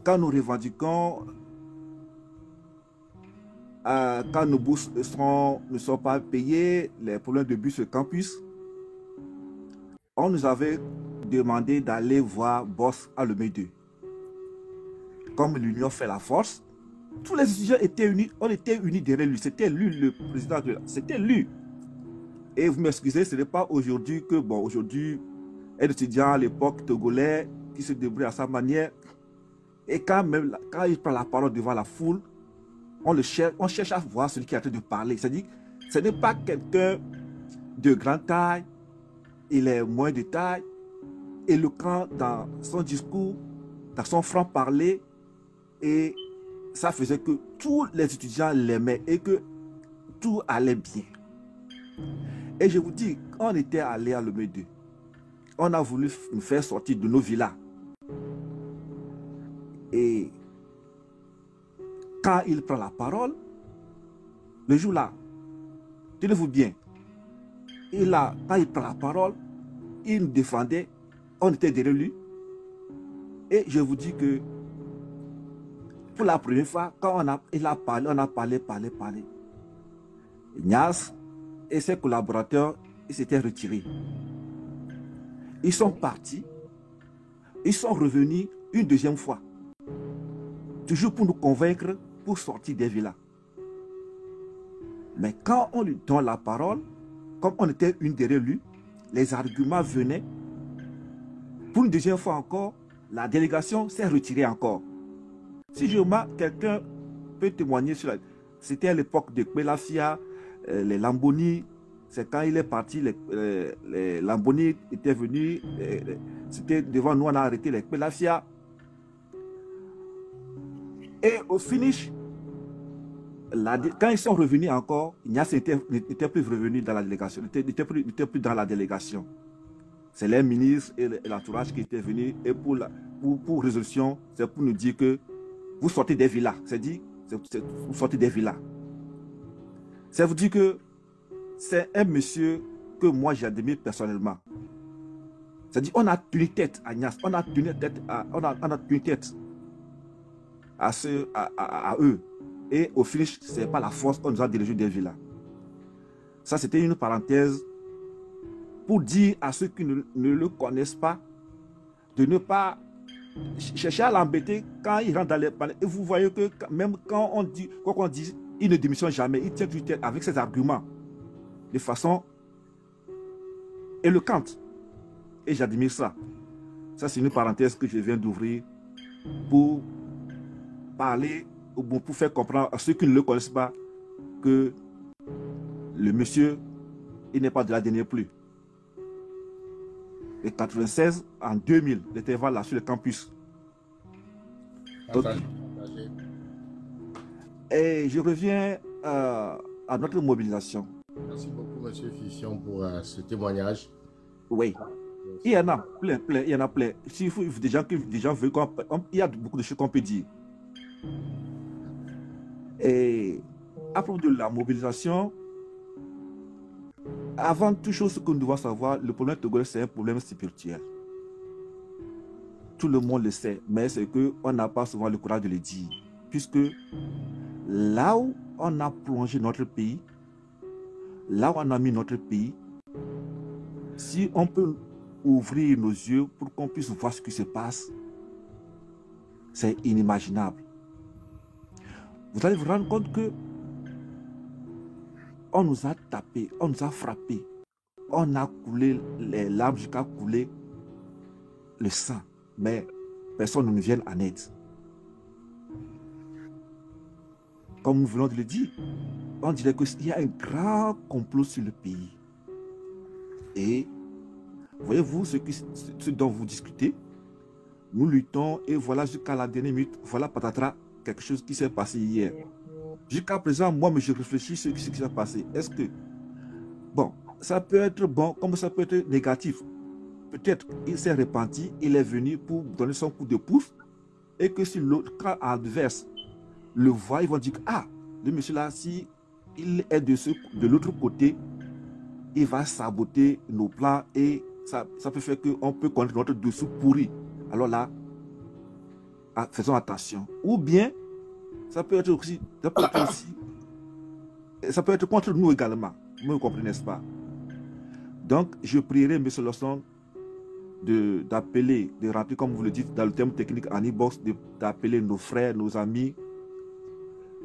quand nous revendiquons, quand nos bourses ne sont pas payées, les problèmes de bus sur campus, on nous avait demandé d'aller voir Boss à Lomé 2. Comme l'union fait la force, tous les étudiants étaient unis, on était unis derrière lui. C'était lui le président c'était lui. Et vous m'excusez, ce n'est pas aujourd'hui que, aujourd'hui, un étudiant à l'époque togolais qui se débrouille à sa manière, et quand il prend la parole devant la foule, on cherche à voir celui qui est en train de parler. C'est-à-dire, ce n'est pas quelqu'un de grande taille, il est moins de taille, éloquent dans son discours, dans son franc-parler, et ça faisait que tous les étudiants l'aimaient et que tout allait bien. Et je vous dis, on était allé à Lomé 2. On a voulu nous faire sortir de nos villas. Et quand il prend la parole, le jour-là, tenez-vous bien, quand il prend la parole, il nous défendait, on était derrière lui. Et je vous dis que pour la première fois, quand il a parlé, on a parlé. Ignace et ses collaborateurs, ils s'étaient retirés. Ils sont partis. Ils sont revenus une deuxième fois. Toujours pour nous convaincre pour sortir des villas. Mais quand on lui donne la parole, comme on était une derrière lui, les arguments venaient. Pour une deuxième fois encore, la délégation s'est retirée encore. Si je remarque, quelqu'un peut témoigner sur la... C'était à l'époque de Pelafia, les Lamboni. C'est quand il est parti, les Lamboni étaient venus. C'était devant nous, on a arrêté les Pelafia. Et au finish, quand ils sont revenus encore, Ignace n'était plus revenu dans la délégation. N'était plus dans la délégation. C'est les ministres et l'entourage qui étaient venus. Et pour résolution, c'est pour nous dire que vous sortez des villas. C'est dit, vous sortez des villas. Ça vous dit que c'est un monsieur que moi j'admire personnellement. C'est-à-dire, on a tenu tête à Ignace, on a tenu tête à eux. Et au finish, ce n'est pas la force qu'on nous a dirigé des villas. Ça, c'était une parenthèse pour dire à ceux qui ne le connaissent pas de ne pas chercher à l'embêter quand il rentre dans les palais. Et vous voyez que même quand on dit, quoi qu'on dise, il ne démissionne jamais. Il tient du tête avec ses arguments de façon éloquente. Et j'admire ça. Ça, c'est une parenthèse que je viens d'ouvrir pour parler, ou bon, pour faire comprendre à ceux qui ne le connaissent pas que le monsieur, il n'est pas de la dernière pluie. De 96 en 2000, l'intervalle là sur le campus. Donc, et je reviens à notre mobilisation. Merci beaucoup, M. Fission, pour ce témoignage. Oui. Il y en a plein, il y en a plein. S'il faut des gens veulent il y a beaucoup de choses qu'on peut dire. Et à propos de la mobilisation, avant toute chose, ce que nous devons savoir, le problème togolais, c'est un problème spirituel. Tout le monde le sait, mais c'est qu'on n'a pas souvent le courage de le dire. Puisque là où on a plongé notre pays, là où on a mis notre pays, si on peut ouvrir nos yeux pour qu'on puisse voir ce qui se passe, c'est inimaginable. Vous allez vous rendre compte que on nous a tapé, on nous a frappé, on a coulé les larmes jusqu'à couler le sang, mais personne ne nous vient en aide. Comme nous venons de le dire, on dirait qu'il y a un grand complot sur le pays. Et voyez-vous ce dont vous discutez? Nous luttons et voilà jusqu'à la dernière minute, voilà patatras, quelque chose qui s'est passé hier. Jusqu'à présent, moi, je réfléchis sur ce qui s'est passé. Est-ce que, bon, ça peut être bon comme ça peut être négatif. Peut-être il s'est repenti, il est venu pour donner son coup de pouce et que si l'autre cas adverse le voit, ils vont dire, ah, le monsieur là, si il est de l'autre côté, il va saboter nos plans et ça peut faire qu'on peut connaître notre dessous pourri. Alors là, faisons attention. Ou bien, ça peut être contre nous également. Vous ne comprenez pas? Donc, je prierai M. Lawson d'appeler, de rentrer, comme vous le dites, dans le terme technique en e-box, d'appeler nos frères, nos amis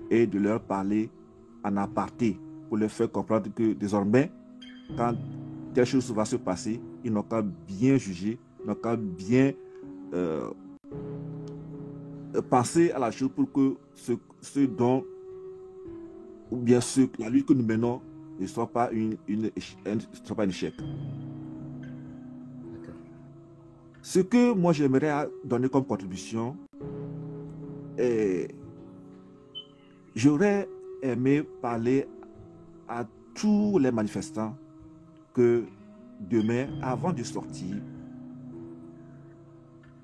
et de leur parler en aparté pour leur faire comprendre que désormais, quand telle chose va se passer, ils n'ont qu'à bien juger, ils n'ont qu'à bien penser à la chose pour que ce dont, ou bien la lutte que nous menons ne soit pas un échec. Ce que moi j'aimerais donner comme contribution, j'aurais aimé parler à tous les manifestants que demain, avant de sortir,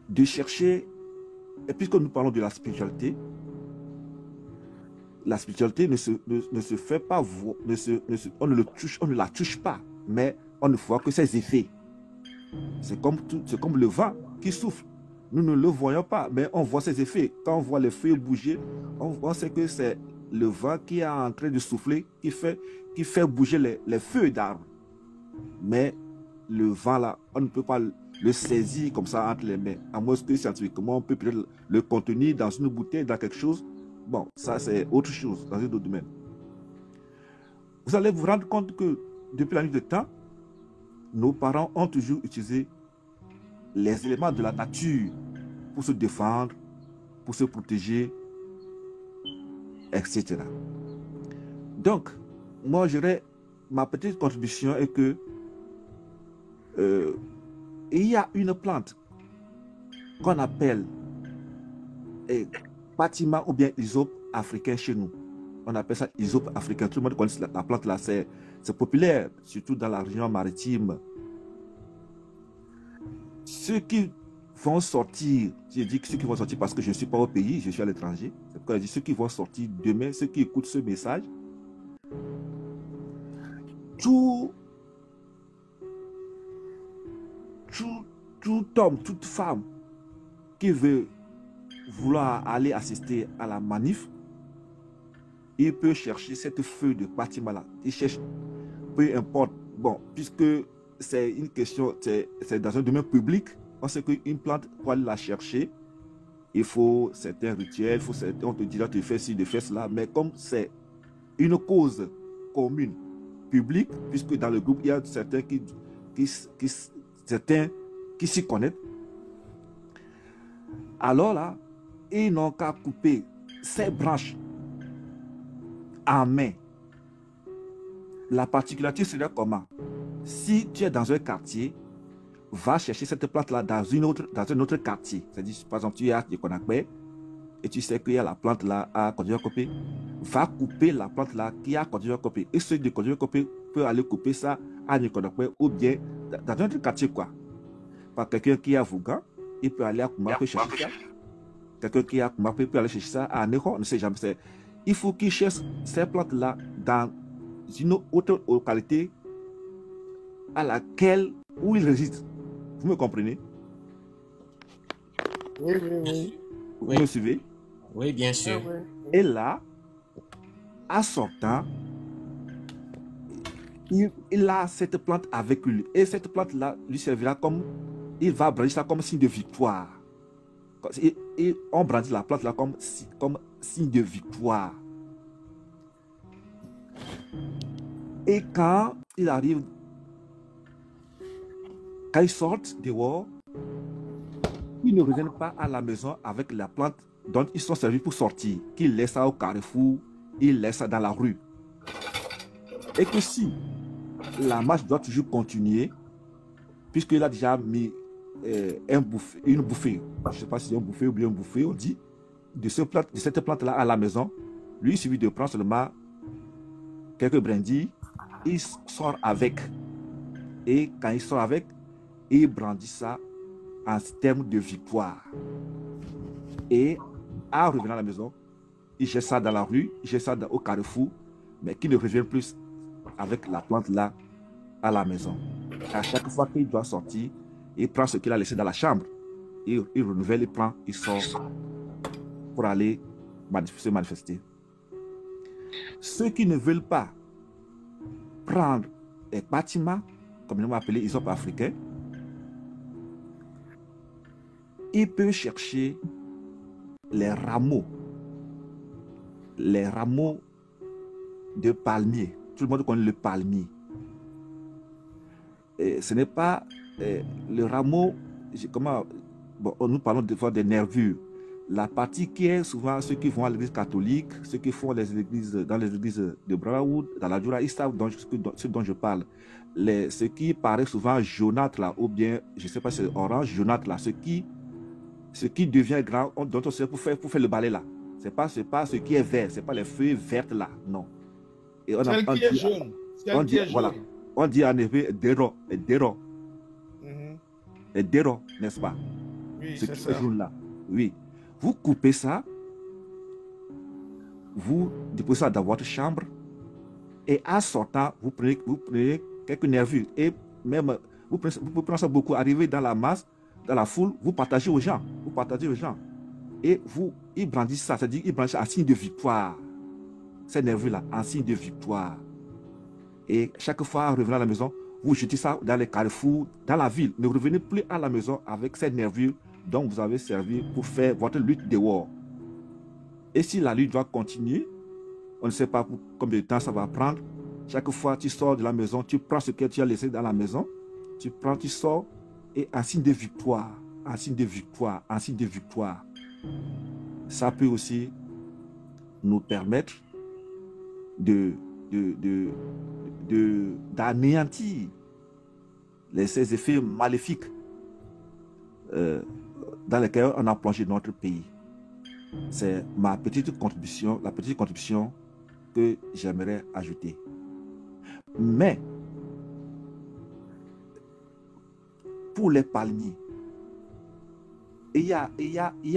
de chercher, et puisque nous parlons de la spiritualité ne se fait pas, on ne la touche pas, mais on ne voit que ses effets. C'est comme le vent qui souffle. Nous ne le voyons pas, mais on voit ses effets. Quand on voit les feuilles bouger, on sait que c'est le vent qui est en train de souffler, qui fait bouger les feuilles d'arbres. Mais le vent là, on ne peut pas le saisir comme ça entre les mains, à moins que scientifiquement on peut peut-être le contenir dans une bouteille, dans quelque chose, bon, ça c'est autre chose dans un autre domaine. Vous allez vous rendre compte que depuis la nuit de temps, nos parents ont toujours utilisé les éléments de la nature pour se défendre, pour se protéger, etc. Donc, moi, ma petite contribution est que il y a une plante qu'on appelle Patima ou bien Hysope africain chez nous. On appelle ça Hysope africain. Tout le monde connaît la plante là, c'est populaire, surtout dans la région maritime. Ceux qui vont sortir, j'ai dit que ceux qui vont sortir parce que je ne suis pas au pays, je suis à l'étranger. C'est pourquoi je dis ceux qui vont sortir demain, ceux qui écoutent ce message, tout homme, toute femme qui veut vouloir aller assister à la manif, il peut chercher cette feuille de Patima là. Il cherche, peu importe. Bon, puisque c'est une question, c'est dans un domaine public, on sait qu'une plante, pour aller la chercher, il faut certains rituels, on te dira de faire ci, de faire cela, mais comme c'est une cause commune, publique, puisque dans le groupe, il y a certains qui s'y connaissent, alors là, ils n'ont qu'à couper ces branches en main. La particularité serait comment? Si tu es dans un quartier, va chercher cette plante-là dans un autre quartier. C'est-à-dire, par exemple, tu es à Yekonakbe et tu sais qu'il y a la plante là à Kodjokope. Va couper la plante là qui est à Kodjokope. Et ceux de Kodjokope peut aller couper ça à Yekonakbe ou bien dans un autre quartier, quoi. Par quelqu'un qui est à Vougan, il peut aller à Koumape chercher ça. Quelqu'un qui est à Koumape peut aller chercher ça à Neko, on ne sait jamais. Il faut qu'il cherche ces plantes-là dans une autre localité où il réside. Vous me comprenez? Oui, oui, oui. Vous me suivez? Oui, bien sûr. Et là, en sortant, il a cette plante avec lui. Et cette plante-là lui servira comme, il va brandir ça comme signe de victoire. Et on brandit la plante là comme signe de victoire. Et quand il arrive, quand ils sortent dehors, ils ne reviennent pas à la maison avec la plante dont ils sont servis pour sortir, qu'ils laissent ça au carrefour, ils laissent ça dans la rue. Et que si la marche doit toujours continuer, puisqu'il a déjà mis une bouffée, je ne sais pas si c'est un bouffée ou bien un bouffée, on dit, de cette plante-là à la maison, lui, il suffit de prendre seulement quelques brindilles, il sort avec. Et quand il sort avec, il brandit ça en termes de victoire. Et en revenant à la maison, il jette ça dans la rue, il jette ça au carrefour, mais qu'il ne revienne plus avec la plante là à la maison. À chaque fois qu'il doit sortir, il prend ce qu'il a laissé dans la chambre, il renouvelle, il sort pour aller se manifester. Ceux qui ne veulent pas prendre les bâtiments, comme nous appelons Hysope africain, ils peuvent chercher les rameaux de palmier. Tout le monde connaît le palmier. Et ce n'est pas le rameau, nous parlons des fois des nervures. La partie qui est souvent ceux qui vont à l'église catholique, ceux qui font dans les églises de Brotherhood, dans la Jura, ils savent ce dont je parle. Ce qui paraît souvent jaunâtre là, ou bien, je ne sais pas si c'est orange, jaunâtre là, ce qui devient grand, dont on sait pour faire le balai là. C'est pas ce qui est vert, c'est pas les feuilles vertes là, non. Et Celle qui est jaune. Voilà. On dit en effet Dero, n'est-ce pas? Oui, ce c'est qui ça. est jaune là. Oui. Vous coupez ça, vous déposez ça dans votre chambre, et en sortant, vous prenez quelques nervures, et même, vous prenez ça beaucoup, arrivez dans la masse, dans la foule, vous partagez aux gens, et ils brandissent ça, c'est-à-dire ils brandissent en signe de victoire, ces nervures-là, en signe de victoire. Et chaque fois, en revenant à la maison, vous jetez ça dans les carrefours, dans la ville. Ne revenez plus à la maison avec ces nervures dont vous avez servi pour faire votre lutte dehors. Et si la lutte doit continuer, on ne sait pas pour combien de temps ça va prendre. Chaque fois que tu sors de la maison, tu prends ce que tu as laissé dans la maison, tu prends, tu sors, et en signe de victoire, en signe de victoire, en signe de victoire, ça peut aussi nous permettre d'anéantir ces effets maléfiques dans lesquels on a plongé notre pays. C'est ma petite contribution, la petite contribution que j'aimerais ajouter. Mais pour les palmiers, il y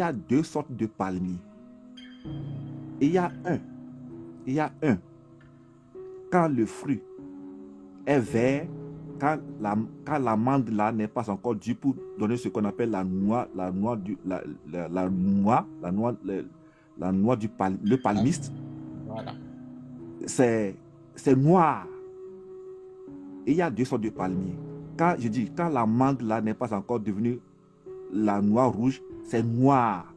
a deux sortes de palmiers. Il y a un, quand le fruit est vert, quand l'amande là n'est pas encore due pour donner ce qu'on appelle la noix le palmiste. Voilà. C'est noir. Et il y a deux sortes de palmiers. Quand l'amande là n'est pas encore devenue la noix rouge, c'est noir.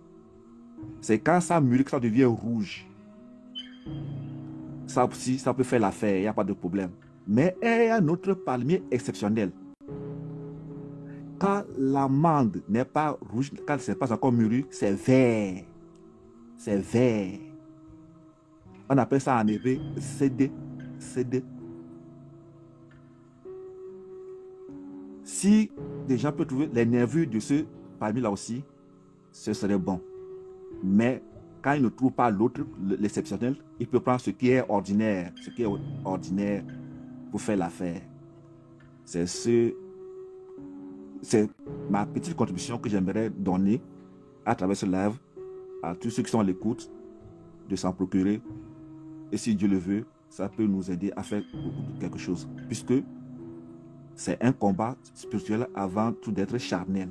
C'est quand ça mûrit que ça devient rouge. Ça aussi, ça peut faire l'affaire, il n'y a pas de problème. Mais il y a un autre palmier exceptionnel. Quand l'amande n'est pas rouge, quand ce n'est pas encore mûri, c'est vert. C'est vert. On appelle ça en hébreu CD. Si des gens peuvent trouver les nervures de ce palmier-là aussi, ce serait bon. Mais quand ils ne trouvent pas l'autre, l'exceptionnel, il peut prendre ce qui est ordinaire. Ce qui est ordinaire pour faire l'affaire. C'est ma petite contribution que j'aimerais donner à travers ce live à tous ceux qui sont à l'écoute de s'en procurer. Et si Dieu le veut, ça peut nous aider à faire quelque chose. Puisque c'est un combat spirituel avant tout d'être charnel.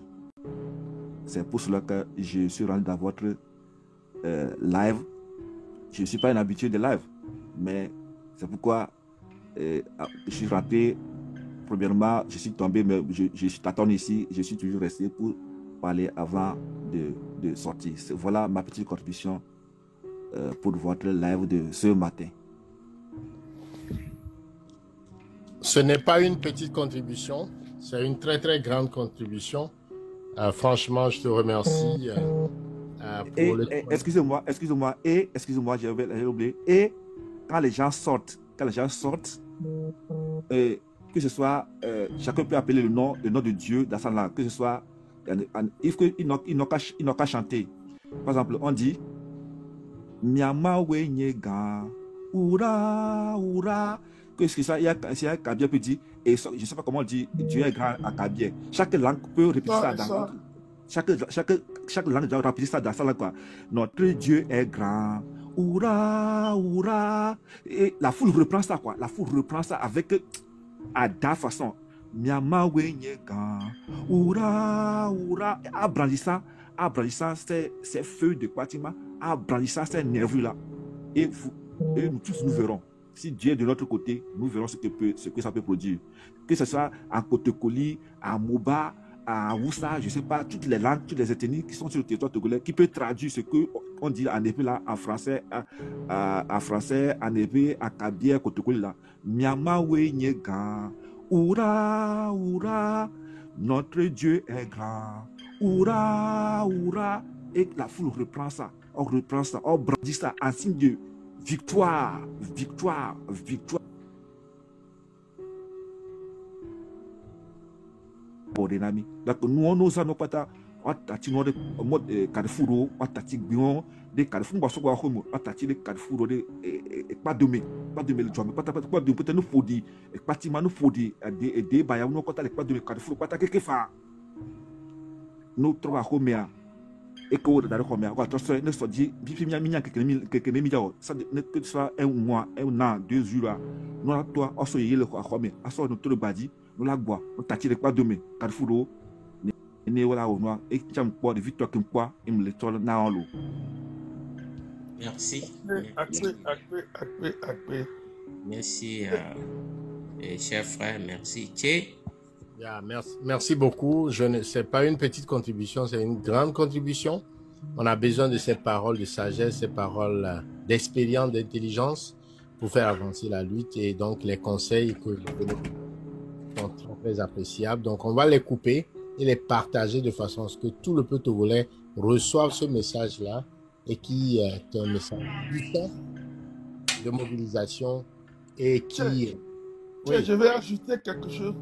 C'est pour cela que je suis rendu dans votre live. Je ne suis pas un habitué de live, mais c'est pourquoi je suis rentré. Premièrement, je suis tombé, mais je t'attends ici. Je suis toujours resté pour parler avant de sortir. Voilà ma petite contribution pour votre live de ce matin. Ce n'est pas une petite contribution, c'est une très très grande contribution. Franchement, je te remercie. Excusez-moi, j'ai oublié. Et quand les gens sortent, que ce soit, chacun peut appeler le nom de Dieu dans sa langue, que ce soit, il n'a qu'à chanter. Par exemple, on dit Miama Wenyega, Oura, Oura. Qu'est-ce que ça, il y a Kabia peut dire, et je ne sais pas comment on dit Dieu est grand à Kabia. Chaque langue peut répéter ça dans chaque langue doit répéter ça dans sa langue. Notre Dieu est grand. Oura, oura. Et la foule reprend ça, quoi. La foule reprend ça avec à da façon. Miama wenyega. Oura, oura. Abrandissant ces feux de Kwatima, abrandissant ces nerveux là. Et nous tous nous verrons. Si Dieu est de notre côté, nous verrons ce que ça peut produire. Que ce soit à Kotekoli, à Moba, à Woussa, je ne sais pas, toutes les langues, toutes les ethnies qui sont sur le territoire togolais, qui peut traduire ce qu'on dit en hébreu là, en français, en hébreu, à Kabia, Kotekoli là. Miama wenyega, oura, oura, notre Dieu est grand. Oura, oura. Et la foule reprend ça, on brandit ça en signe de victoire, victoire, victoire. Donc nous on nous avons pas atati no de mode Carrefour, atati bion de Carrefour ba so ba homo, atati de Carrefour de pas de le job, pas de peut-être nous fodi, pas ti manu fodi de ba ya no kota le pas de Carrefour, pas ta que fa. Nous trouva homea et que dans le commerce, quand on ne se dit, bipi minya que ne miya, ça ne que soit un mois, un an, 2 jours, nous la toi, on se yé le quoi, on se notre le badi, nous la bois, on t'attire quoi demain, Carrefour, ne voilà au noir, et tu as quoi de victoire qu'un quoi, et me le tourne dans l'eau. Merci. Merci, cher frère, merci. Tché. Yeah, merci beaucoup. Ce n'est pas une petite contribution, c'est une grande contribution. On a besoin de ces paroles de sagesse, ces paroles d'expérience, d'intelligence pour faire avancer la lutte. Et donc, les conseils que vous donnez sont très appréciables. Donc, on va les couper et les partager de façon à ce que tout le peuple togolais reçoive ce message-là et qui est un message puissant de mobilisation et qui... Oui. Je vais ajouter quelque chose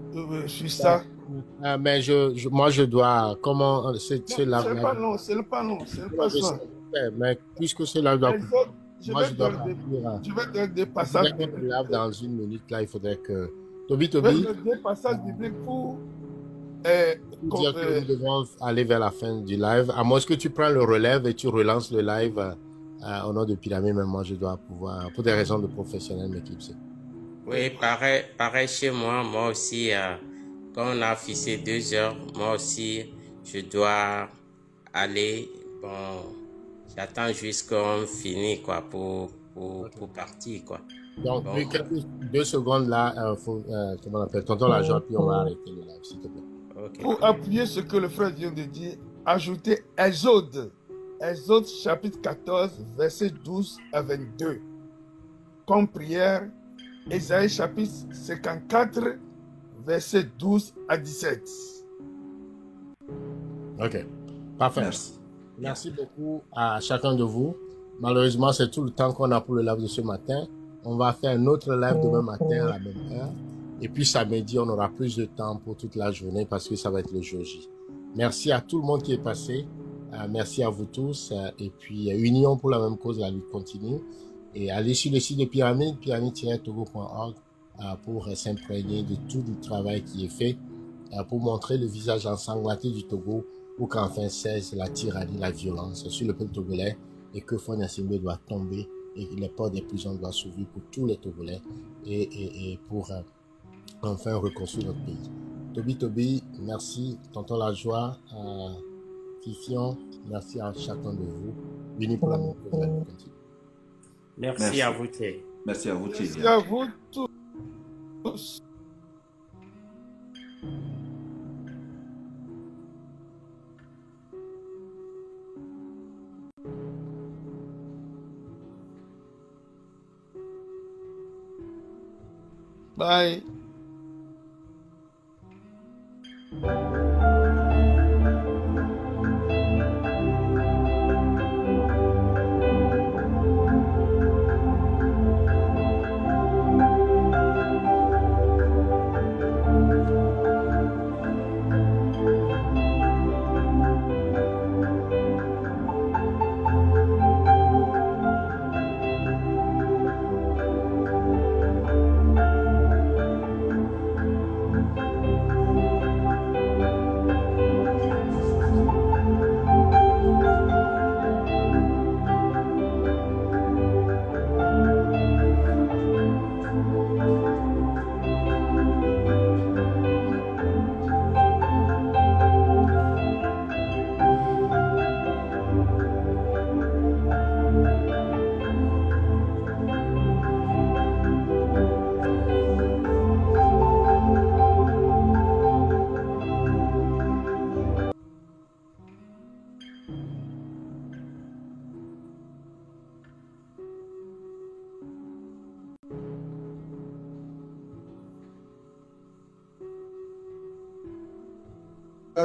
sur ça. Mais moi, je dois... Comment... C'est pas non, c'est pas ça. Mais puisque cela doit... Je vais donner des passages bibliques. Dans une minute, là, il faudrait que... Toby. Des passages bibliques pour... dire que nous devons aller vers la fin du live. À moins que tu prends le relève et tu relances le live au nom de Pyramide, mais moi, je dois pouvoir... Pour des raisons de professionnel, m'éclipser. Oui, pareil chez moi. Moi aussi, quand on a fixé 2 heures, moi aussi, je dois aller. Bon, j'attends jusqu'on finit, quoi, pour partir, quoi. Donc, bon. 2 secondes là, comment on appelle, tonton la joie, puis on va arrêter le live, s'il te plaît. Okay. Pour appuyer ce que le frère vient de dire, ajoutez Exode chapitre 14, verset 12 à 22. Comme prière, Ésaïe chapitre 54, verset 12 à 17. Ok, parfait. Merci beaucoup à chacun de vous. Malheureusement, c'est tout le temps qu'on a pour le live de ce matin. On va faire un autre live demain matin à la même heure. Et puis samedi, on aura plus de temps pour toute la journée parce que ça va être le jour J. Merci à tout le monde qui est passé. Merci à vous tous. Et puis, union pour la même cause, la lutte continue. Et allez sur le site de Pyramide, pyramide-togo.org pour s'imprégner de tout le travail qui est fait, pour montrer le visage ensanglanté du Togo, pour qu'enfin cesse la tyrannie, la violence sur le peuple togolais et que Fagne Assemblée doit tomber et que les portes des prisons doivent s'ouvrir pour tous les Togolais et pour enfin reconstruire notre pays. Toby, merci. Tonton La Joie, Fifion, merci à chacun de vous. Unis pour la même cause. Merci à vous, Thé. Merci à vous, Thé. Merci à vous tous. Bye.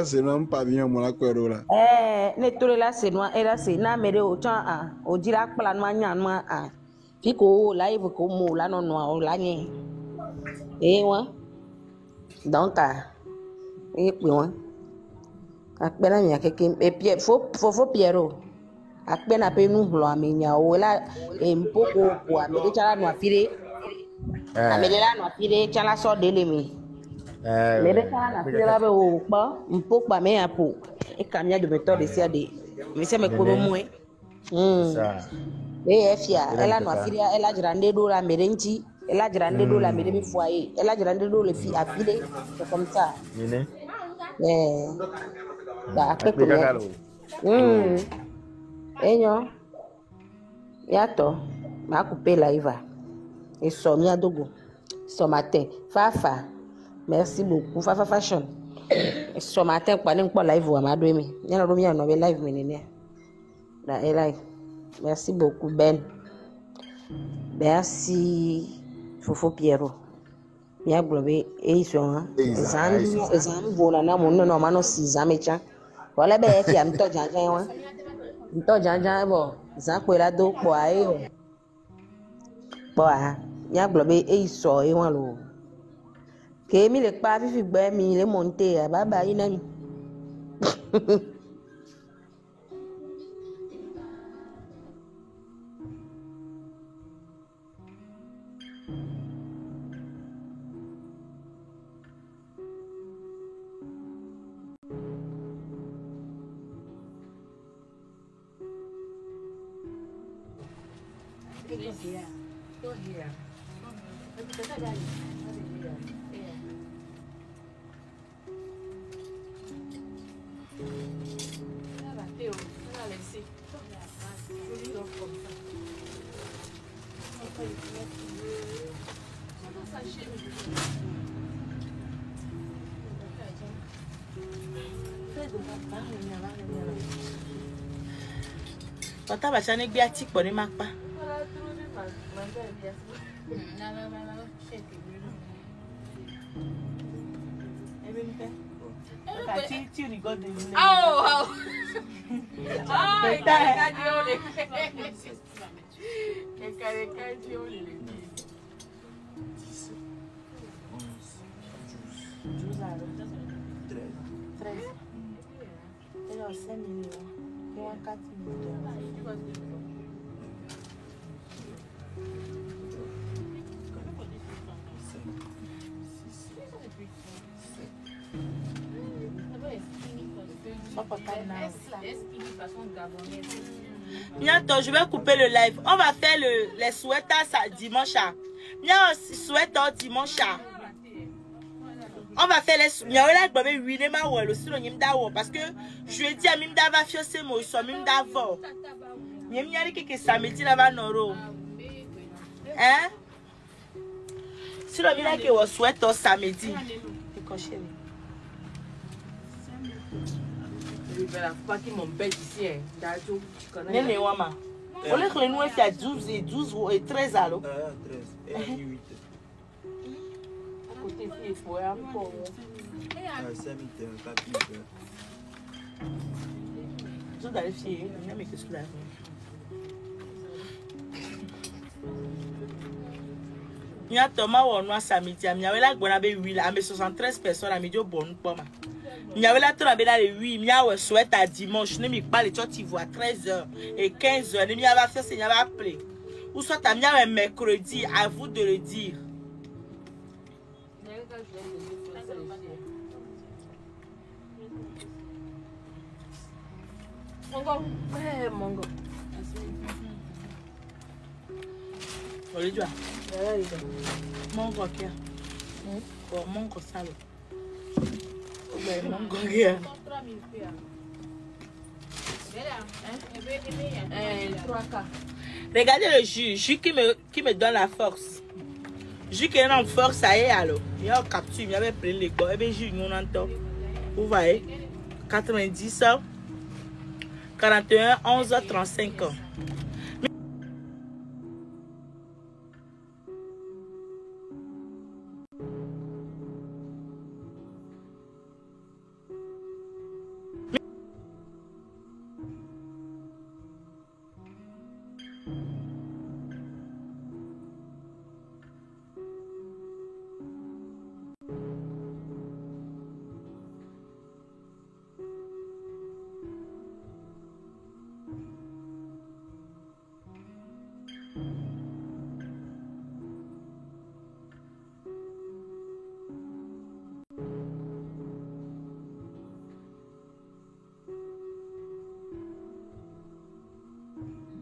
C'est non pas bien mon la là. Ne tole la c'est noir et là c'est na mere o chan a o dira pla no anya no a fiko live ko mo la no no o la ni wa donc e pe won a pe na nya keke e pie fo piero a pe na pe nu hlo amenya o la e mpoko ko a me chala no afire a me la no afire chala so dele mi mais de ça la fille là au pas un peu pas mais un peu et camia de méthode ici à des mais c'est me comme moi ça et fia elle a no fille elle a grande do la merenchi elle a grande do la mere mi foyer elle a grande do le fille à fille c'est comme ça bah que enyo yato ma couper live et somia dogo ce matin fafa. Merci beaucoup. Fafa Fashion. Ce matin, je suis live. Je suis live. Merci beaucoup, Ben. Merci, Fofo Pierrot. Bien, Globé, et ils sont là. Exam, voilà, non, mano, 6 ans, mais tiens. Voilà, ben, qui a un peu de bon, ça, quoi, là, donc, bon, bien, Globé, et ils sont, et on l'eau. Que mi le pas, fi ben, mi le monté, bye, inami. Tata va chaner biatique pour les marques pas. Bientôt, je vais couper le live. On va faire les sweaters dimanche. Dimanche. On va faire les sweaters. Parce que je lui ai dit à Mimda va faire ce mot. Mimda va. Hein? Si le vient que vous souhaitez samedi. Pas qui m'embête ici. Néné, Wama. On est que nous fait 12 et 13 alors. 13 et 8. Côté fille, il faut un peu. 5 minutes, 4 minutes. Je dois aller fier. Je vais qu'est-ce que là. Il y a Thomas ou on a samedi. Il y a là qu'on avait 8 là, mais 73 personnes à midi au bon pas mal. Il y avait là, tu as les 8, il y a un souhait à dimanche, je ne pas les gens qui voient 13h et 15h, il y a fait, il y a appelé. Ou soit tu as un mercredi, à vous de le dire. Mongo. Olivia. Mongo qui a. Mongo salo. Regardez le jus qui me donne la force. Jus qui est en force, ça y est alors. Il y a un capture, il y avait pris les gars. Et bien, jus, nous entend. Vous voyez 90, 41, 11, 35 ans.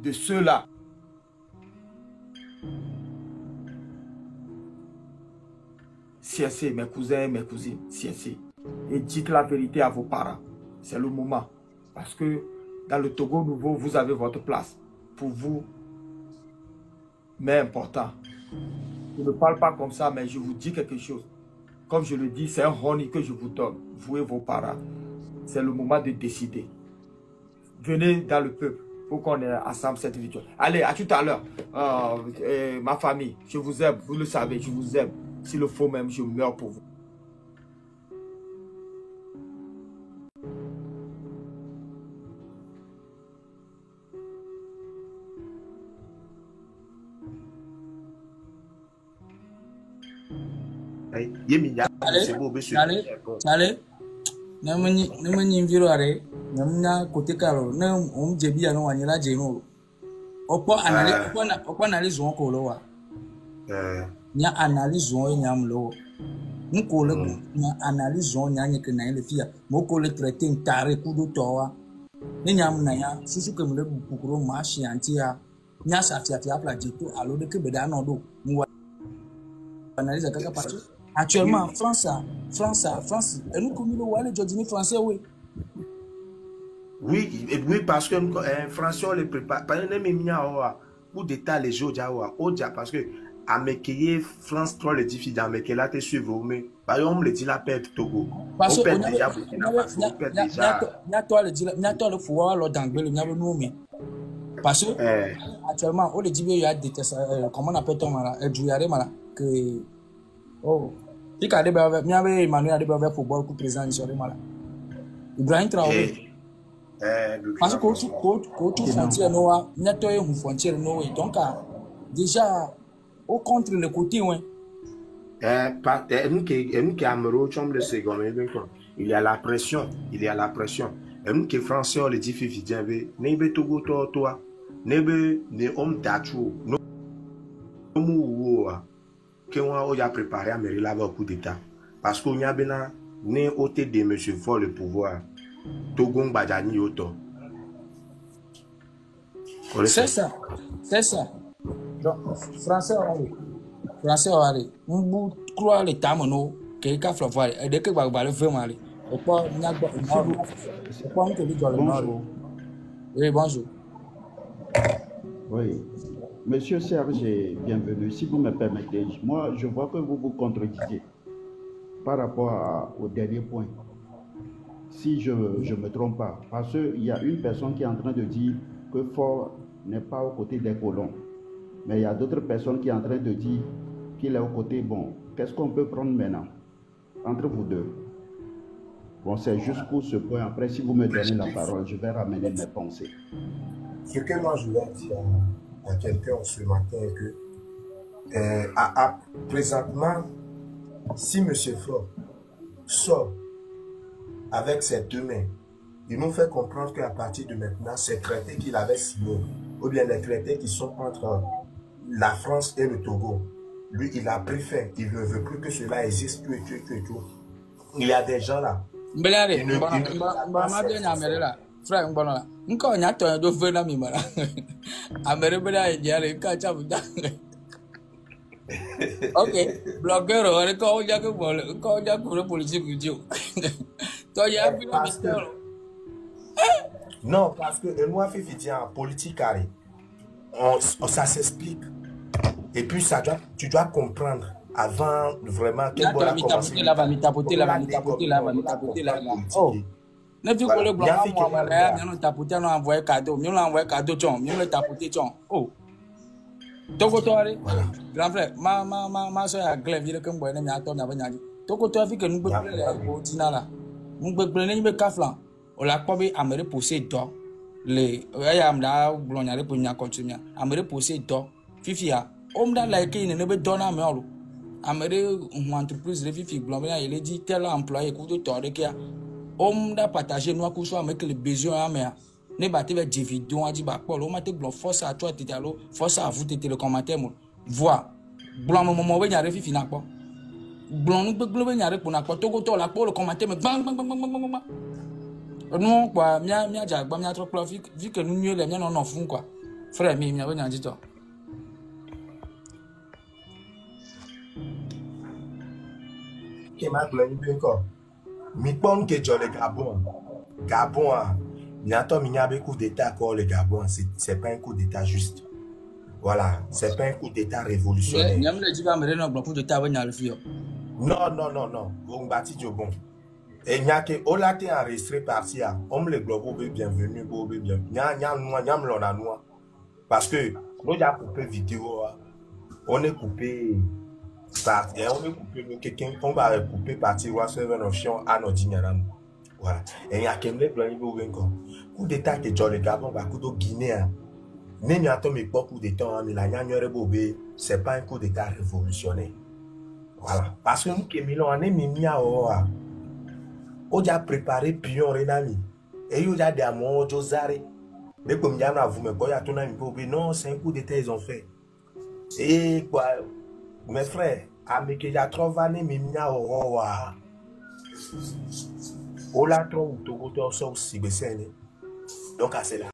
De ceux-là. Cessez, mes cousins, mes cousines, cessez. Et dites la vérité à vos parents. C'est le moment. Parce que dans le Togo nouveau, vous avez votre place. Pour vous, mais important. Je ne parle pas comme ça, mais je vous dis quelque chose. Comme je le dis, c'est un honey que je vous donne. Vous et vos parents. C'est le moment de décider. Venez dans le peuple. pour qu'on ait ensemble cette victoire. Allez, à tout à l'heure. Ma famille, je vous aime, vous le savez, je vous aime. S'il le faut même, je meurs pour vous. Allez, namani viro are namna kote karo na jebi ano wanyela jeno opo analyse won ko lo wa nya analyse won nyam lo nko le nya analyse won nya nyeke na le fia moko le traiter ntare kudo to wa ni nyam na ya susu ke mle bukuro ma shiantia nya safia fia pla jeto alo de ke beda no do mu analyse kaka partout. Actuellement, France, et nous comme nous les Jordini français, oui. Oui, parce que Français, on les prépare. Par exemple, coup d'état les jours parce que à Mekeye, France 3 les difficiles à Mekeye, là, tu suivre, mais par exemple, on me dit la perte Togo. On perd déjà Burkina Faso, on perd déjà. Il y a toi le pouvoir, l'ordre d'anglais, il y a le nom, mais. Parce que, actuellement, on les dit, il y a des tests, comment on appelle ton malade, que. Oh. Si quand Emmanuel Adebayo football pour président sur le malade. Ibrahim Traoré. Parce que tout frontière noa, n'attendez une frontière noa donc déjà au contre le côté ouais. Nous qui amoureux chambre de second il y a la pression, nous qui français on les dit fifidien nebe Togo toi nebe ne homme d'atou no mu que on a préparé à Mérila au coup d'état parce qu'on y a bien né ôté de monsieur fort le pouvoir Togo Badjani Yoto. C'est ça. Donc français on bout croire les tamono que ka flavoir et dès que va le faire mal au pas n'agba pas que lui dans le nord. Oui, bonjour. Oui. Monsieur Serge, bienvenue. Si vous me permettez, moi, je vois que vous vous contredisez par rapport au dernier point. Si je ne me trompe pas, parce qu'il y a une personne qui est en train de dire que Fort n'est pas aux côtés des colons. Mais il y a d'autres personnes qui sont en train de dire qu'il est aux côtés. Bon, qu'est-ce qu'on peut prendre maintenant entre vous deux? Bon, c'est juste pour ce point. Après, si vous me donnez la parole, je vais ramener mes pensées. Ce que moi, je vais dire à quelqu'un ce matin que présentement, si M. Fort sort avec ses deux mains, il nous fait comprendre qu'à partir de maintenant, ces traités qu'il avait signés, ou bien les traités qui sont entre la France et le Togo, lui, il a pris fin. Il ne veut plus que cela existe, tout. Il y a des gens là. Frère Mbonala, nko nyato do vena mi mara. Amere bela yare ka chabu da. OK, blogueur ore ko ja ko bol, ko ja ko politique dio. To ya bi na mistero. Non, parce que moi fait en politique carré. Ça s'explique. Et puis tu dois comprendre avant vraiment que bon Oh. Ne tu le blanc moi nous tapoter nous envoyer cadeau, nous l'envoyer cadeau chon, nous le tapoter chon. Oh. Toko toare. Grand frère, ma soeur a glaive ile kan boy na mi ato na banyaji. Toko to fi que nous gbe le tina la. Nous gbe ni be kaflan. O la ko be amere poser do. Le ya am da blonya le punya continue. Amere poser do. Fifia, om da like ne be do na me olo. Amere une entreprise de fifi blanc il est dit tel employé coup de tord qui a homme da partager nous coup soit avec les besoins à mer ne batte avec des vidéos a dit ba Paul on m'a te blanc force à toi tétalo force à vous tété le commentaire moi voir blanc moment we nyare fifi na po blanc nous be nyare pour na po to to la pour le commentaire mais bang non quoi mia jagba mia trop profit vu que nous mieux les mia non fun quoi frère mi mia we nyadi to qui m'a glani bien encore mi pon que jo le Gabon n'attend minyabe coup d'état encore le Gabon c'est pas un coup d'état juste voilà c'est pas un coup d'état révolutionnaire nyam le diba mere no coup d'état we nyal fio non on bâti jo bon Et il y a que, on l'a enregistré par-ci, on me le globe, bienvenue, bienvenue. Parce que, nous avons coupé vidéo, on est coupé partie, on est coupé, quelqu'un, on va couper partie, on va faire une option à notre ignorant. Voilà. Et il y a que me globe, coup d'état que John le Gabon, va coup de Guinée. N'est pas un coup d'état, mais la Nyanyore Bobé, c'est pas un coup d'état révolutionnaire. Voilà. Parce que nous, qui Milan, on est mis à Oa. On a préparé pion renami. Et on a des amours Josare. Mais comme il y a vous me voyez à ton ami Bobé, non, c'est un coup d'état, ils ont fait. Et quoi, mes frères, à me que j'ai trouvé, mais il y a Oa. On l'a trouvé, tout le monde aussi, donc, c'est là.